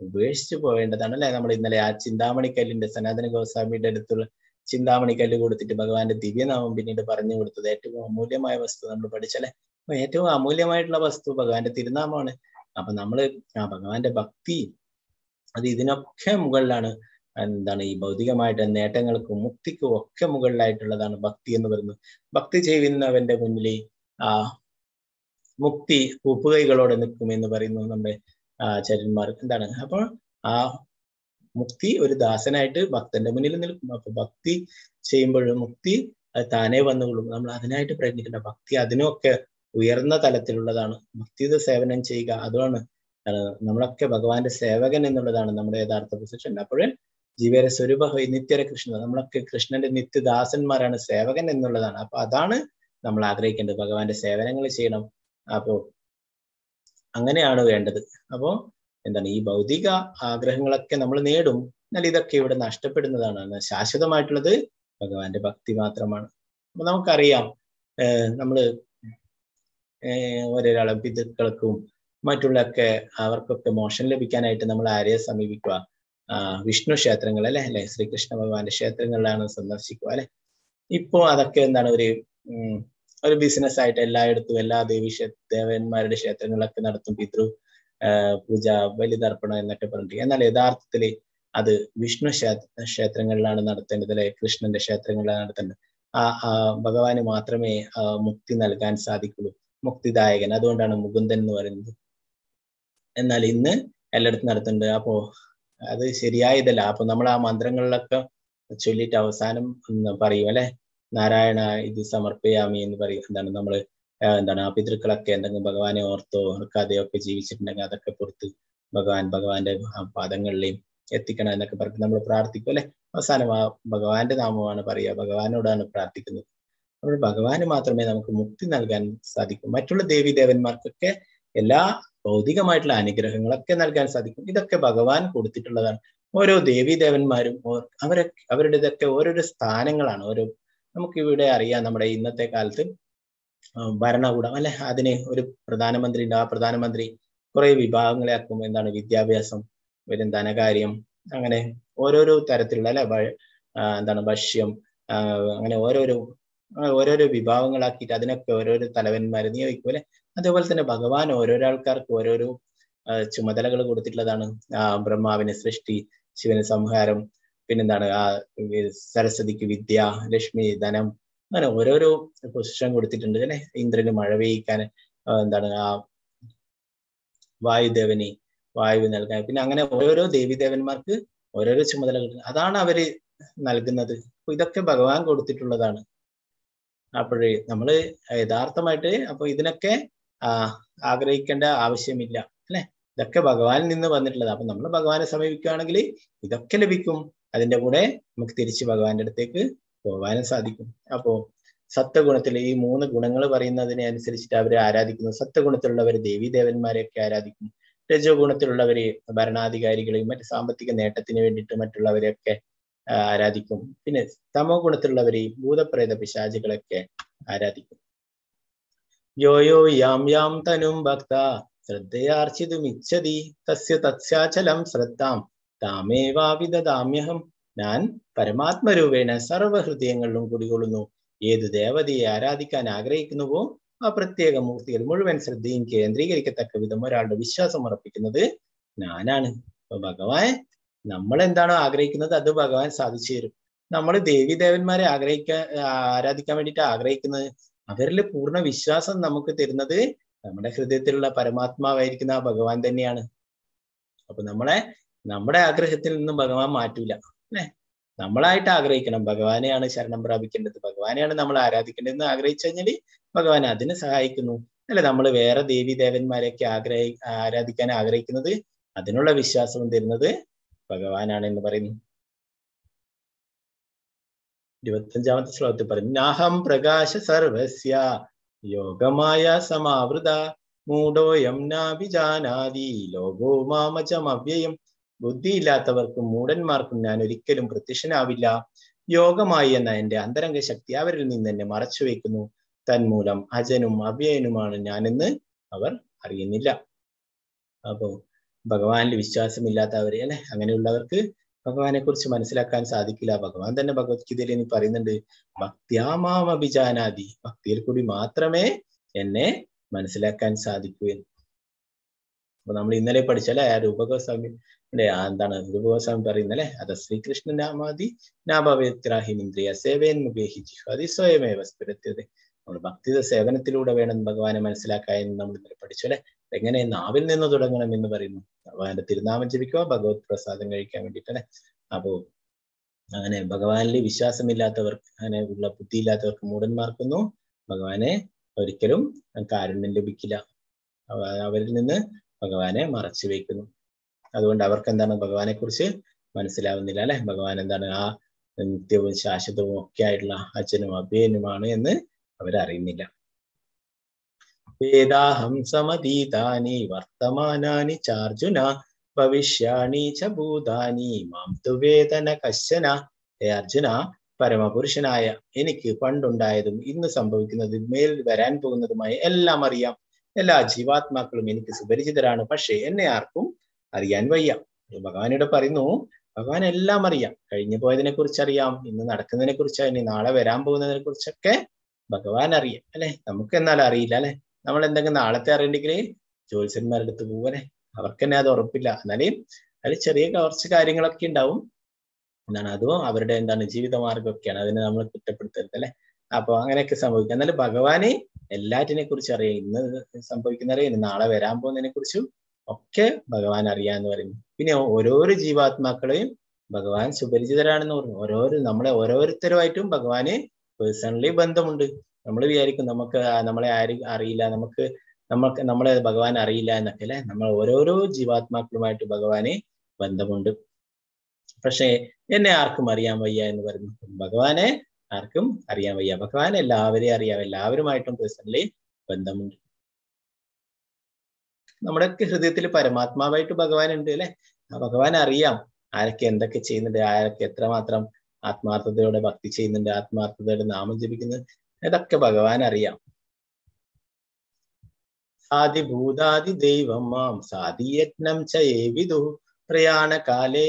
ഉപേക്ഷിച്ചു പോവേണ്ടതാണ് അല്ലെ. നമ്മൾ ഇന്നലെ ആ ചിന്താമണിക്കല്ലിന്റെ സനാതന ഗോസ്വാമിയുടെ അടുത്തുള്ള ചിന്താമണിക്കല്ല് കൊടുത്തിട്ട് ഭഗവാന്റെ ദിവ്യനാമം പിന്നീട് പറഞ്ഞു കൊടുത്തത് ഏറ്റവും അമൂല്യമായ വസ്തു നമ്മൾ പഠിച്ചല്ലേ. അപ്പൊ ഏറ്റവും അമൂല്യമായിട്ടുള്ള വസ്തു ഭഗവാന്റെ തിരുനാമമാണ്. അപ്പൊ നമ്മള് ആ ഭഗവാന്റെ ഭക്തി അത് ഇതിനൊക്കെ മുകളിലാണ്. എന്താണ് ഈ ഭൗതികമായിട്ട് നേട്ടങ്ങൾക്കും മുക്തിക്കും ഒക്കെ മുകളിലായിട്ടുള്ളതാണ് ഭക്തി എന്ന് പറയുന്നത്. ഭക്തി ചെയ്യുന്നവന്റെ മുന്നിൽ മുക്തി കൂപ്പുകൈകളോടെ നിൽക്കും എന്ന് പറയുന്നു നമ്മുടെ ആചാര്യന്മാർക്ക്. എന്താണ് അപ്പോൾ ആ മുക്തി ഒരു ദാസനായിട്ട് ഭക്തന്റെ മുന്നിൽ നിൽക്കും. അപ്പൊ ഭക്തി ചെയ്യുമ്പോഴും മുക്തി താനേ വന്നുകൊള്ളും. നമ്മൾ അതിനായിട്ട് പ്രയത്നിക്കേണ്ട. ഭക്തി അതിനൊക്കെ ഉയർന്ന തലത്തിലുള്ളതാണ്. ഭക്തിയുടെ സേവനം ചെയ്യുക, അതാണ് നമ്മളൊക്കെ ഭഗവാന്റെ സേവകൻ എന്നുള്ളതാണ് നമ്മുടെ യഥാർത്ഥ പൊസിഷൻ. അപ്പോൾ ജീവര സ്വരൂപ നിത്യര കൃഷ്ണ, നമ്മളൊക്കെ കൃഷ്ണന്റെ നിത്യദാസന്മാരാണ്, സേവകൻ എന്നുള്ളതാണ്. അപ്പൊ അതാണ് നമ്മൾ ആഗ്രഹിക്കേണ്ടത്, ഭഗവാന്റെ സേവനങ്ങൾ ചെയ്യണം. അപ്പോ അങ്ങനെയാണ് വേണ്ടത്. അപ്പോ എന്താണ് ഈ ഭൗതിക ആഗ്രഹങ്ങളൊക്കെ നമ്മൾ നേടും, എന്നാൽ ഇതൊക്കെ ഇവിടെ നഷ്ടപ്പെടുന്നതാണ്. ശാശ്വതമായിട്ടുള്ളത് ഭഗവാന്റെ ഭക്തി മാത്രമാണ്. അപ്പൊ നമുക്കറിയാം, നമ്മള് ഓരോരാളെ പിതൃക്കൾക്കും മറ്റുള്ളൊക്കെ അവർക്കൊക്കെ മോക്ഷം ലഭിക്കാനായിട്ട് നമ്മൾ ആരെയെ സമീപിക്കുക? വിഷ്ണു ക്ഷേത്രങ്ങൾ അല്ലെ, ശ്രീകൃഷ്ണ ഭഗവാന്റെ ക്ഷേത്രങ്ങളിലാണ് സന്ദർശിക്കുക അല്ലെ. ഇപ്പോ അതൊക്കെ എന്താണ് ഒരു ബിസിനസ് ആയിട്ട് എല്ലായിടത്തും എല്ലാ ദേവന്മാരുടെ ക്ഷേത്രങ്ങളിലൊക്കെ നടത്തും, പിതൃ പൂജ, ബലിതർപ്പണം എന്നൊക്കെ പറഞ്ഞിട്ട്. എന്നാൽ യഥാർത്ഥത്തില് അത് വിഷ്ണു ക്ഷേത്രങ്ങളിലാണ് നടത്തേണ്ടത് അല്ലെ, കൃഷ്ണന്റെ ക്ഷേത്രങ്ങളിലാണ് നടത്തേണ്ടത്. ഭഗവാന് മാത്രമേ മുക്തി നൽകാൻ സാധിക്കുള്ളൂ, മുക്തിദായകൻ. അതുകൊണ്ടാണ് മുകുന്ദൻ എന്ന് പറയുന്നത്. എന്നാൽ ഇന്ന് എല്ലായിടത്തും നടത്തുന്നുണ്ട്. അപ്പോ അത് ശരിയായതല്ല. അപ്പൊ നമ്മൾ ആ മന്ത്രങ്ങളിലൊക്കെ ചൊല്ലിയിട്ട് അവസാനം പറയും അല്ലെ, നാരായണ ഇത് സമർപ്പയാമി എന്ന് പറയും. എന്താണ് നമ്മള് എന്താണ് ആ പിതൃക്കളൊക്കെ എന്തെങ്കിലും ഭഗവാനെ ഓർത്തോ ഓർക്കാതെയോ ഒക്കെ ജീവിച്ചിട്ടുണ്ടെങ്കിൽ അതൊക്കെ പുറത്ത് ഭഗവാന്റെ പാദങ്ങളിലെയും എത്തിക്കണം എന്നൊക്കെ പറഞ്ഞിട്ട് നമ്മൾ പ്രാർത്ഥിക്കും അല്ലെ. അവസാനം ആ ഭഗവാന്റെ നാമമാണ് പറയുക, ഭഗവാനോടാണ് പ്രാർത്ഥിക്കുന്നത്. അപ്പോൾ ഭഗവാന് മാത്രമേ നമുക്ക് മുക്തി നൽകാൻ സാധിക്കൂ. മറ്റുള്ള ദേവി ദേവന്മാർക്കൊക്കെ എല്ലാ ഭൗതികമായിട്ടുള്ള അനുഗ്രഹങ്ങളൊക്കെ നൽകാൻ സാധിക്കും. ഇതൊക്കെ ഭഗവാൻ കൊടുത്തിട്ടുള്ളതാണ്. ഓരോ ദേവി ദേവന്മാരും അവരുടേതൊക്കെ ഓരോരോ സ്ഥാനങ്ങളാണ്. നമുക്കിവിടെ അറിയാം, നമ്മുടെ ഇന്നത്തെ കാലത്ത് ഭരണകൂടം അല്ലെ, അതിന് ഒരു പ്രധാനമന്ത്രി ഉണ്ട്. ആ പ്രധാനമന്ത്രി കുറെ വിഭാഗങ്ങളെ ആക്കും. എന്താണ് വിദ്യാഭ്യാസം, വരും ധനകാര്യം, അങ്ങനെ ഓരോരോ തരത്തിലുള്ള അല്ലെ, എന്താണ് ഭക്ഷ്യം, അങ്ങനെ ഓരോരോ വിഭാഗങ്ങളാക്കിയിട്ട് അതിനൊക്കെ ഓരോരോ തലവന്മാരെ നിയോഗിക്കും അല്ലെ. അതേപോലെ തന്നെ ഭഗവാൻ ഓരോരോ ആൾക്കാർക്ക് ഓരോരോ ചുമതലകൾ കൊടുത്തിട്ടുള്ളതാണ്. ബ്രഹ്മാവിന് സൃഷ്ടി, ശിവന് സംഹാരം, പിന്നെന്താണ് സരസ്വതിക്ക് വിദ്യ, ലക്ഷ്മി ധനം, അങ്ങനെ ഓരോരോ പൊസിഷൻ കൊടുത്തിട്ടുണ്ട് അല്ലെ. ഇന്ദ്രന് മഴ പെയ്യിക്കാൻ, എന്താണ് വായുദേവന് വായു നൽകാൻ, പിന്നെ അങ്ങനെ ഓരോരോ ദേവീദേവന്മാർക്ക് ഓരോരോ ചുമതലകൾ, അതാണ് അവര് നൽകുന്നത്. അപ്പൊ ഇതൊക്കെ ഭഗവാൻ കൊടുത്തിട്ടുള്ളതാണ്. അപ്പോഴേ നമ്മള് യഥാർത്ഥമായിട്ട് അപ്പൊ ഇതിനൊക്കെ ആഗ്രഹിക്കേണ്ട ആവശ്യമില്ല അല്ലെ. ഇതൊക്കെ ഭഗവാനിൽ നിന്ന് വന്നിട്ടുള്ളത്. അപ്പൊ നമ്മൾ ഭഗവാനെ സമീപിക്കുകയാണെങ്കിൽ ഇതൊക്കെ ലഭിക്കും. അതിന്റെ കൂടെ നമുക്ക് തിരിച്ച് ഭഗവാന്റെ അടുത്തേക്ക് പോകാനും സാധിക്കും. അപ്പോ സത്വഗുണത്തിൽ ഈ 3 ഗുണങ്ങൾ പറയുന്നതിനെ അനുസരിച്ചിട്ട് അവരെ ആരാധിക്കുന്നു. സത്വഗുണത്തിലുള്ളവർ ദേവീദേവന്മാരെയൊക്കെ ആരാധിക്കും. രജോ ഗുണത്തിലുള്ളവര് ഭരണാധികാരികളെയും മറ്റ് സാമ്പത്തിക നേട്ടത്തിന് വേണ്ടിയിട്ട് മറ്റുള്ളവരെയൊക്കെ ആരാധിക്കും. പിന്നെ തമോ ഗുണത്തിലുള്ളവരെ ഭൂതപ്രേത പിശാചുകളൊക്കെ ആരാധിക്കും. യോ യോ യാം യാം തനും ഭക്ത ശ്രദ്ധയാർച്ചിതുമിച്ഛതി തസ്യ തസ്യാചലം ശ്രദ്ധാം താമേവാവിദദാമ്യഹം. ഞാൻ പരമാത്മരൂപേണ സർവഹൃദയങ്ങളിലും കുടികൊള്ളുന്നു. ഏത് ദേവതയെ ആരാധിക്കാൻ ആഗ്രഹിക്കുന്നുവോ ആ പ്രത്യേക മൂർത്തികൾ മുഴുവൻ ശ്രദ്ധയും കേന്ദ്രീകരിക്കത്തക്ക വിധം ഒരാളുടെ വിശ്വാസം ഉറപ്പിക്കുന്നത് ഞാനാണ്. അപ്പൊ ഭഗവാൻ നമ്മൾ എന്താണോ ആഗ്രഹിക്കുന്നത് അത് ഭഗവാൻ സാധിച്ചു തരും. നമ്മൾ ദേവീദേവന്മാരെ ആരാധിക്കാൻ വേണ്ടിയിട്ട് ആഗ്രഹിക്കുന്നത് അവരിൽ പൂർണ്ണ വിശ്വാസം നമുക്ക് തരുന്നത് നമ്മുടെ ഹൃദയത്തിലുള്ള പരമാത്മാവായിരിക്കുന്ന ആ ഭഗവാൻ തന്നെയാണ്. അപ്പൊ നമ്മുടെ ആഗ്രഹത്തിൽ നിന്നും ഭഗവാൻ മാറ്റൂല അല്ലെ. നമ്മളായിട്ട് ആഗ്രഹിക്കണം, ഭഗവാനെയാണ് ശരണം പ്രാപിക്കേണ്ടത്, ഭഗവാനെയാണ് നമ്മൾ ആരാധിക്കേണ്ടതെന്ന് ആഗ്രഹിച്ചു കഴിഞ്ഞാൽ ഭഗവാൻ അതിന് സഹായിക്കുന്നു അല്ലെ. നമ്മൾ വേറെ ദേവീദേവന്മാരെയൊക്കെ ആരാധിക്കാൻ ആഗ്രഹിക്കുന്നത് അതിനുള്ള വിശ്വാസവും തരുന്നത് ഭഗവാനാണ് എന്ന് പറയുന്നു. 25ാമത്തെ ശ്ലോകത്തിൽ പറയുന്നു, നാഹം പ്രകാശ സർവസ്യ യോഗമായ സമാവൃത മൂഢോയം നാഭിജാനാതി ലോകോ മാമജമവ്യയം. ബുദ്ധിയില്ലാത്തവർക്കും മൂഢന്മാർക്കും ഞാൻ ഒരിക്കലും പ്രത്യക്ഷനാവില്ല. യോഗമായി എന്ന എന്റെ അന്തരംഗ ശക്തി അവരിൽ നിന്ന് എന്നെ മറച്ചു വയ്ക്കുന്നു. തന്മൂലം അജനും അവ്യയനുമാണ് ഞാനെന്ന് അവർ അറിയുന്നില്ല. അപ്പോ ഭഗവാനിൽ വിശ്വാസമില്ലാത്തവരെ അല്ലെ, അങ്ങനെയുള്ളവർക്ക് ഭഗവാനെ കുറിച്ച് മനസ്സിലാക്കാൻ സാധിക്കില്ല. ഭഗവാൻ തന്നെ ഭഗവത്ഗീതയിൽ ഇനി പറയുന്നുണ്ട്, ഭക്ത്യാമാം അഭിജാനാതി, ഭക്തിയിൽ കൂടി മാത്രമേ എന്നെ മനസ്സിലാക്കാൻ സാധിക്കൂ എന്ന്. അപ്പൊ നമ്മൾ ഇന്നലെ പഠിച്ചല്ലേ രൂപഗോസ്വാമി എന്താണ് രൂപഗോസ്വാമി പറയുന്നല്ലേ, അത് ശ്രീകൃഷ്ണ നാമാതി നാഭവേത്രാഹിമിന്ദ്രിയ സേവേൻ മുഖേഹി ജിഹ്വാദി സ്വയമേവ സ്ഫുരത്യതേ. നമ്മൾ ഭക്തിയുടെ സേവനത്തിലൂടെ വേണം ഭഗവാനെ മനസ്സിലാക്കാൻ എന്ന് നമ്മൾ ഇന്നലെ പഠിച്ചല്ലേ. എങ്ങനെ നാവിൽ നിന്ന് തുടങ്ങണം എന്ന് പറയുന്നു. ഭഗവാന്റെ തിരുനാമം ജപിക്കുക, ഭഗവത് പ്രസാദം കഴിക്കാൻ വേണ്ടിയിട്ടല്ലേ. അപ്പോ അങ്ങനെ ഭഗവാനിൽ വിശ്വാസമില്ലാത്തവർക്ക്, അങ്ങനെ ഉള്ള ബുദ്ധിയില്ലാത്തവർക്ക്, മൂഢന്മാർക്കൊന്നും ഭഗവാനെ ഒരിക്കലും കാരുണ്യം ലഭിക്കില്ല. അവരിൽ നിന്ന് ഭഗവാനെ മറച്ചു വയ്ക്കുന്നു. അതുകൊണ്ട് അവർക്ക് എന്താണ് ഭഗവാനെ കുറിച്ച് മനസ്സിലാവുന്നില്ല അല്ലെ. ഭഗവാൻ എന്താണ് ആ നിത്യവും ശാശ്വതവും ഒക്കെ ആയിട്ടുള്ള അച്ഛനും അഭ്യനുമാണ് എന്ന് അവരറിയുന്നില്ല. വേദാഹം സമതീതാനി വർത്തമാനാനി ചാർജുന ഭവിഷ്യാണി ച ഭൂതാനി മാം തു വേദന കശ്ചന. ഹേ അർജുന, പരമപുരുഷനായ എനിക്ക് പണ്ടുണ്ടായതും ഇന്ന് സംഭവിക്കുന്നതും മേൽ വരാൻ പോകുന്നതുമായ എല്ലാം അറിയാം. എല്ലാ ജീവാത്മാക്കളും എനിക്ക് സുപരിചിതരാണ്, പക്ഷേ എന്നെ ആർക്കും അറിയാൻ വയ്യ. ഭഗവാനോട് പറയുന്നു, ഭഗവാൻ എല്ലാം അറിയാം. കഴിഞ്ഞു പോയതിനെ കുറിച്ച് അറിയാം, ഇന്ന് നടക്കുന്നതിനെ കുറിച്ച്, ഇനി നാളെ വരാൻ പോകുന്നതിനെ കുറിച്ചൊക്കെ ഭഗവാൻ അറിയാം അല്ലെ. നമുക്ക് എന്നാൽ അറിയില്ല അല്ലെ. നമ്മൾ എന്തെങ്കിലും നാളത്തെ അറിയണ്ടെങ്കിൽ ജ്യോത്സ്യന്മാരുടെ അടുത്ത് പോവനെ, അവർക്ക് തന്നെ അത് ഉറപ്പില്ല. എന്നാലും അതിൽ ചെറിയ കുറച്ച് കാര്യങ്ങളൊക്കെ ഉണ്ടാവും. എന്താണ് അതും അവരുടെ എന്താണ് ജീവിതമാർഗമൊക്കെയാണ്, അതിനെ നമ്മൾ കുറ്റപ്പെടുത്തരുത് അല്ലെ. അപ്പൊ അങ്ങനെയൊക്കെ സംഭവിക്കും. എന്നാലും ഭഗവാന് എല്ലാറ്റിനെ കുറിച്ച് അറിയാം. ഇന്ന് സംഭവിക്കുന്നറിയാം, ഇനി നാളെ വരാൻ പോകുന്നതിനെ കുറിച്ചും ഒക്കെ ഭഗവാൻ അറിയാന്ന് പറയുന്നു. പിന്നെ ഓരോരോ ജീവാത്മാക്കളെയും ഭഗവാൻ സുപരിചിതരാണെന്ന് പറഞ്ഞു. നമ്മളെ ഓരോരുത്തരുമായിട്ടും ഭഗവാന് പേഴ്സണലി ബന്ധമുണ്ട്. നമ്മൾ വിചാരിക്കും നമ്മളെ ആരും അറിയില്ല, നമ്മളെ ഭഗവാൻ അറിയില്ല എന്നൊക്കെ അല്ലെ. നമ്മൾ ഓരോരോ ജീവാത്മാക്കളുമായിട്ട് ഭഗവാന് ബന്ധമുണ്ട്. പക്ഷേ എന്നെ ആർക്കും അറിയാൻ വയ്യ എന്ന് പറഞ്ഞു. ഭഗവാനെ ആർക്കും അറിയാൻ വയ്യ. ഭഗവാൻ എല്ലാവരെയും അറിയാം, എല്ലാവരുമായിട്ടും പേഴ്സണലി ബന്ധമുണ്ട്. നമ്മുടെയൊക്കെ ഹൃദയത്തിൽ പരമാത്മാവായിട്ട് ഭഗവാൻ ഉണ്ട് അല്ലെ. ആ ഭഗവാൻ അറിയാം ആരൊക്കെ എന്തൊക്കെ ചെയ്യുന്നുണ്ട്, ആരൊക്കെ എത്രമാത്രം ആത്മാർത്ഥതയോടെ ഭക്തി ചെയ്യുന്നുണ്ട്, ആത്മാർത്ഥതയോടെ നാമം ജപിക്കുന്നത്, ഇതൊക്കെ ഭഗവാൻ അറിയാം. സാധിഭൂതാദി ദൈവം മാം സാധിയജ്ഞം ചയേ വിദു പ്രയാണകാലേ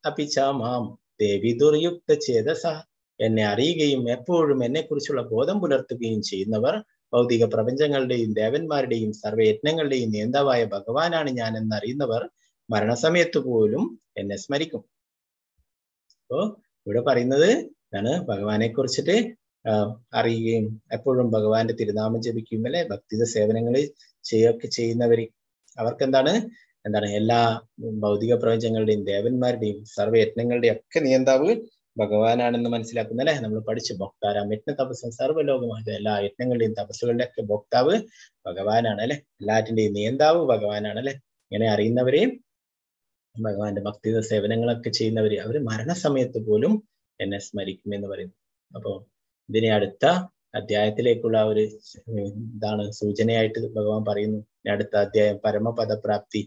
അപിച മാം ദേവിദുർയുക്ത ചേതസ. എന്നെ അറിയുകയും എപ്പോഴും എന്നെ കുറിച്ചുള്ള ബോധം പുലർത്തുകയും ചെയ്യുന്നവർ ഭൗതിക പ്രപഞ്ചങ്ങളുടെയും ദേവന്മാരുടെയും സർവ്വയജ്ഞങ്ങളുടെയും നേതാവായ ഭഗവാനാണ് ഞാൻ എന്നറിയുന്നവർ മരണസമയത്ത് പോലും എന്നെ സ്മരിക്കും. അപ്പോ ഇവിടെ പറയുന്നത് ആണ് ഭഗവാനെ കുറിച്ചിട്ട് അറിയുകയും എപ്പോഴും ഭഗവാന്റെ തിരുനാമം ജപിക്കുകയും അല്ലെ ഭക്തിത സേവനങ്ങൾ ചെയ്യുകയൊക്കെ ചെയ്യുന്നവര് അവർക്ക് എന്താണ് എല്ലാ ഭൗതിക പ്രപഞ്ചങ്ങളുടെയും ദേവന്മാരുടെയും സർവ്വയജ്ഞങ്ങളുടെയും ഒക്കെ നിയന്താവ് ഭഗവാനാണെന്ന് മനസ്സിലാക്കുന്ന അല്ലെ നമ്മൾ പഠിച്ചു. ഭോക്താരാം യജ്ഞ തപസ്സും സർവ്വലോകമായ എല്ലാ യജ്ഞങ്ങളുടെയും തപസ്സുകളുടെ ഒക്കെ ഭോക്താവ് ഭഗവാനാണ് അല്ലെ, എല്ലാറ്റിന്റെയും നിയന്താവ് ഭഗവാനാണ് അല്ലെ. ഇങ്ങനെ അറിയുന്നവരെയും ഭഗവാന്റെ ഭക്തിത സേവനങ്ങളൊക്കെ ചെയ്യുന്നവര് അവര് മരണസമയത്ത് പോലും എന്നെ സ്മരിക്കും എന്ന് പറയുന്നു. അപ്പോ ഇതിനെ അടുത്ത അധ്യായത്തിലേക്കുള്ള ഒരു സൂചനയായിട്ട് ഭഗവാൻ പറയുന്നു. അടുത്ത അധ്യായം പരമപദപ്രാപ്തി,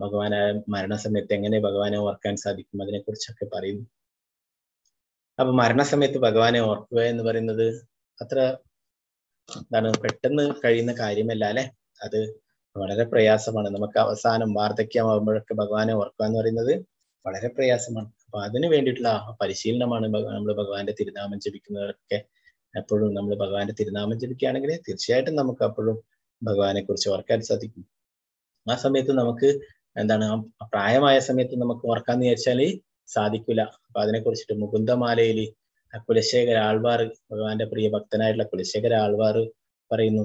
ഭഗവാനെ മരണസമയത്ത് എങ്ങനെ ഭഗവാനെ ഓർക്കാൻ സാധിക്കും അതിനെ കുറിച്ചൊക്കെ പറയുന്നു. അപ്പൊ മരണസമയത്ത് ഭഗവാനെ ഓർക്കുക എന്ന് പറയുന്നത് അത്ര പെട്ടെന്ന് കഴിയുന്ന കാര്യമല്ല അല്ലെ. അത് വളരെ പ്രയാസമാണ്. നമുക്ക് അവസാനം വാർദ്ധക്യമാകുമ്പോഴൊക്കെ ഭഗവാനെ ഓർക്കുക എന്ന് പറയുന്നത് വളരെ പ്രയാസമാണ്. അപ്പൊ അതിനു വേണ്ടിയിട്ടുള്ള പരിശീലനമാണ് നമ്മൾ ഭഗവാന്റെ തിരുനാമം ജപിക്കുന്നവരൊക്കെ. എപ്പോഴും നമ്മൾ ഭഗവാന്റെ തിരുനാമം ജപിക്കുകയാണെങ്കിൽ തീർച്ചയായിട്ടും നമുക്ക് അപ്പോഴും ഭഗവാനെ കുറിച്ച് ഓർക്കാൻ സാധിക്കും. ആ സമയത്ത് നമുക്ക് പ്രായമായ സമയത്ത് നമുക്ക് ഓർക്കാന്ന് വിചാരിച്ചാല് സാധിക്കില്ല. അപ്പൊ അതിനെ കുറിച്ചിട്ട് മുകുന്ദമാലയില് കുലശേഖര ആൾവാർ, ഭഗവാന്റെ പ്രിയ ഭക്തനായിട്ടുള്ള കുലശേഖര ആൾവാർ പറയുന്നു,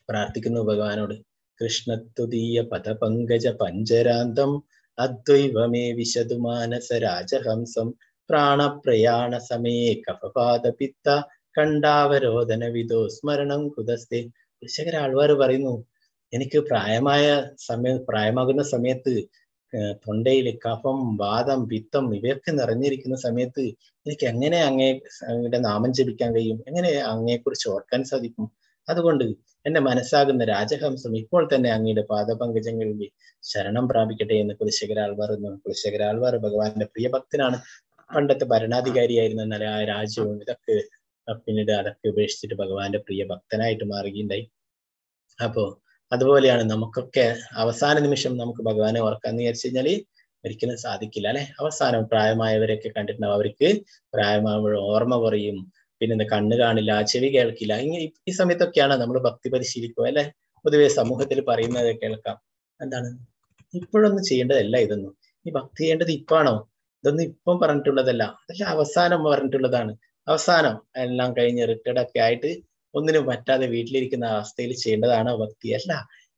പ്രാർത്ഥിക്കുന്നു ഭഗവാനോട്, കൃഷ്ണത്തുതീയ പദപങ്കജ പഞ്ചരാന്തം അദ്വൈവമേ വിശദു മാനസ രാജഹംസം പ്രാണപ്രയാണ സമയേ കഫപാദപിത്ത കണ്ടാവരോധന വിദോ സ്മരണം കുതസ്തേ. കുലശേഖര ആൾവാർ പറയുന്നു, എനിക്ക് പ്രായമാകുന്ന സമയത്ത് തൊണ്ടയിൽ കഫം, വാദം, പിത്തം ഇവയൊക്കെ നിറഞ്ഞിരിക്കുന്ന സമയത്ത് എനിക്ക് എങ്ങനെ അങ്ങയുടെ നാമം ജപിക്കാൻ കഴിയും? എങ്ങനെ അങ്ങയെക്കുറിച്ച് ഓർക്കാൻ സാധിക്കും? അതുകൊണ്ട് എന്റെ മനസ്സാകുന്ന രാജഹംസം ഇപ്പോൾ തന്നെ അങ്ങയുടെ പാദപങ്കജങ്ങളിൽ ശരണം പ്രാപിക്കട്ടെ എന്ന് കുലശേഖര ആൾവാർ. കുലശേഖര ആൾവാർ ഭഗവാന്റെ പ്രിയഭക്തനാണ്. പണ്ടത്തെ ഭരണാധികാരിയായിരുന്നു. എന്നാൽ ആ രാജ്യവും ഇതൊക്കെ പിന്നീട് അതൊക്കെ ഉപേക്ഷിച്ചിട്ട് ഭഗവാന്റെ പ്രിയ ഭക്തനായിട്ട് മാറുകയുണ്ടായി. അപ്പോ അതുപോലെയാണ് നമുക്കൊക്കെ അവസാന നിമിഷം നമുക്ക് ഭഗവാനെ ഓർക്കാന്ന് വിചാരിച്ചു കഴിഞ്ഞാല് ഒരിക്കലും സാധിക്കില്ല അല്ലെ. അവസാനം പ്രായമായവരൊക്കെ കണ്ടിട്ടുണ്ടാവും, അവർക്ക് പ്രായമാകുമ്പോൾ ഓർമ്മ കുറയും, പിന്നെ കണ്ണ് കാണില്ല, ചെവി കേൾക്കില്ല. ഈ സമയത്തൊക്കെയാണ് നമ്മൾ ഭക്തി പരിശീലിക്കുക അല്ലെ. പൊതുവെ സമൂഹത്തിൽ പറയുന്നത് കേൾക്കാം, ഇപ്പോഴൊന്നും ചെയ്യേണ്ടതല്ല ഇതൊന്നും, ഈ ഭക്തി ചെയ്യേണ്ടത് ഇപ്പാണോ, ഇതൊന്നും ഇപ്പം പറഞ്ഞിട്ടുള്ളതല്ല, അതെല്ലാം അവസാനം പറഞ്ഞിട്ടുള്ളതാണ്. അവസാനം എല്ലാം കഴിഞ്ഞ് റിട്ടയർഡ് ഒക്കെ ആയിട്ട് ഒന്നിനും പറ്റാതെ വീട്ടിലിരിക്കുന്ന അവസ്ഥയിൽ ചെയ്യേണ്ടതാണ് ഭക്തി അല്ല.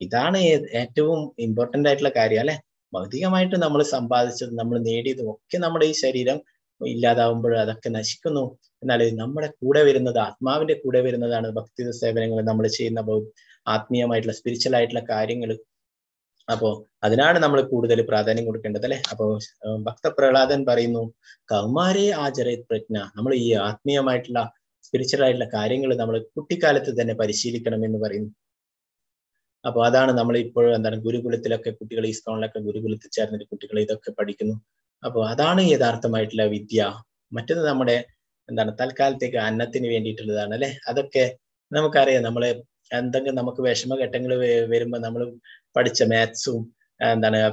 ഇതാണ് ഏറ്റവും ഇമ്പോർട്ടന്റ് ആയിട്ടുള്ള കാര്യം അല്ലെ. ഭൗതികമായിട്ട് നമ്മൾ സമ്പാദിച്ചതും നമ്മൾ നേടിയതും ഒക്കെ നമ്മുടെ ഈ ശരീരം ഇല്ലാതാവുമ്പോൾ അതൊക്കെ നശിക്കുന്നു. എന്നാൽ നമ്മുടെ കൂടെ വരുന്നത്, ആത്മാവിന്റെ കൂടെ വരുന്നതാണ് ഭക്തി സേവനങ്ങൾ, നമ്മൾ ചെയ്യുന്ന ആത്മീയമായിട്ടുള്ള സ്പിരിച്വൽ ആയിട്ടുള്ള കാര്യങ്ങൾ. അപ്പോ അതിനാണ് നമ്മൾ കൂടുതൽ പ്രാധാന്യം കൊടുക്കേണ്ടത് അല്ലെ. അപ്പോ ഭക്തപ്രഹ്ലാദൻ പറയുന്നു, കൗമാരേ ആചരേത് പ്രജ്ഞ, നമ്മൾ ഈ ആത്മീയമായിട്ടുള്ള സ്പിരിച്വൽ ആയിട്ടുള്ള കാര്യങ്ങൾ നമ്മൾ കുട്ടിക്കാലത്ത് തന്നെ പരിശീലിക്കണം എന്ന് പറയുന്നു. അപ്പൊ അതാണ് നമ്മൾ ഇപ്പോഴും ഗുരുകുലത്തിലൊക്കെ കുട്ടികൾ, ഈ സ്കോണിലൊക്കെ ഗുരുകുലത്തിൽ ചേർന്നിട്ട് കുട്ടികൾ ഇതൊക്കെ പഠിക്കുന്നു. അപ്പൊ അതാണ് യഥാർത്ഥമായിട്ടുള്ള വിദ്യ. മറ്റത് നമ്മുടെ തൽക്കാലത്തേക്ക് അന്നത്തിന് വേണ്ടിയിട്ടുള്ളതാണ് അല്ലെ. അതൊക്കെ നമുക്കറിയാം. നമ്മള് എന്തെങ്കിലും നമുക്ക് വിഷമഘട്ടങ്ങൾ വരുമ്പോ നമ്മൾ പഠിച്ച മാത്സും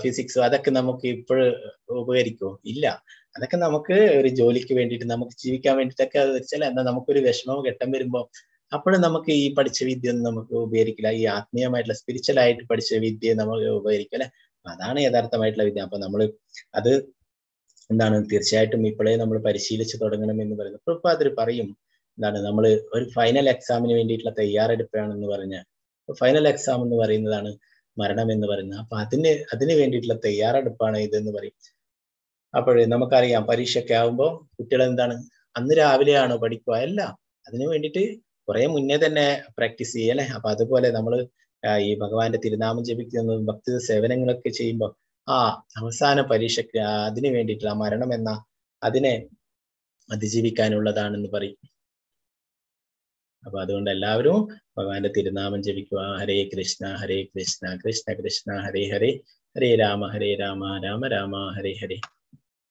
ഫിസിക്സും അതൊക്കെ നമുക്ക് ഇപ്പോഴും ഉപകരിക്കുമോ? ഇല്ല. അതൊക്കെ നമുക്ക് ഒരു ജോലിക്ക് വേണ്ടിയിട്ട്, നമുക്ക് ജീവിക്കാൻ വേണ്ടിയിട്ടൊക്കെ അത് വെച്ചാൽ എന്നാൽ നമുക്കൊരു വിഷമം ഘട്ടം വരുമ്പോ അപ്പോഴും നമുക്ക് ഈ പഠിച്ച വിദ്യ ഒന്നും നമുക്ക് ഉപകരിക്കില്ല. ഈ ആത്മീയമായിട്ടുള്ള സ്പിരിച്വൽ ആയിട്ട് പഠിച്ച വിദ്യ നമുക്ക് ഉപകരിക്കും അല്ലെ. അതാണ് യഥാർത്ഥമായിട്ടുള്ള വിദ്യ. അപ്പൊ നമ്മൾ അത് തീർച്ചയായിട്ടും ഇപ്പോഴേ നമ്മൾ പരിശീലിച്ച് തുടങ്ങണം എന്ന് പറയുന്നു. പ്രഭുപാദർ പറയും, നമ്മൾ ഒരു ഫൈനൽ എക്സാമിന് വേണ്ടിയിട്ടുള്ള തയ്യാറെടുപ്പാണെന്ന് പറഞ്ഞ, ഫൈനൽ എക്സാം എന്ന് പറയുന്നതാണ് മരണം എന്ന് പറയുന്നത്. അപ്പൊ അതിന് വേണ്ടിയിട്ടുള്ള തയ്യാറെടുപ്പാണ് ഇതെന്ന് പറയും. അപ്പോഴേ നമുക്കറിയാം, പരീക്ഷയൊക്കെ ആകുമ്പോൾ കുട്ടികൾ അന്ന് രാവിലെയാണോ പഠിക്കുക? അല്ല, അതിനു വേണ്ടിയിട്ട് കുറെ മുന്നേ തന്നെ പ്രാക്ടീസ് ചെയ്യുക അല്ലെ. അപ്പൊ അതുപോലെ നമ്മൾ ഈ ഭഗവാന്റെ തിരുനാമം ജപിക്കുന്നതും ഭക്തി സേവനങ്ങളൊക്കെ ചെയ്യുമ്പോൾ അവസാന പരീക്ഷയ്ക്ക് അതിനു വേണ്ടിയിട്ടുള്ള മരണം എന്ന അതിനെ അതിജീവിക്കാനുള്ളതാണെന്ന് പറയും. അപ്പൊ അതുകൊണ്ട് എല്ലാവരും ഭഗവാന്റെ തിരുനാമം ജപിക്കുക. ഹരേ കൃഷ്ണ കൃഷ്ണ കൃഷ്ണ ഹരേ ഹരേ, ഹരേ രാമ രാമ രാമ ഹരേ ഹരേ.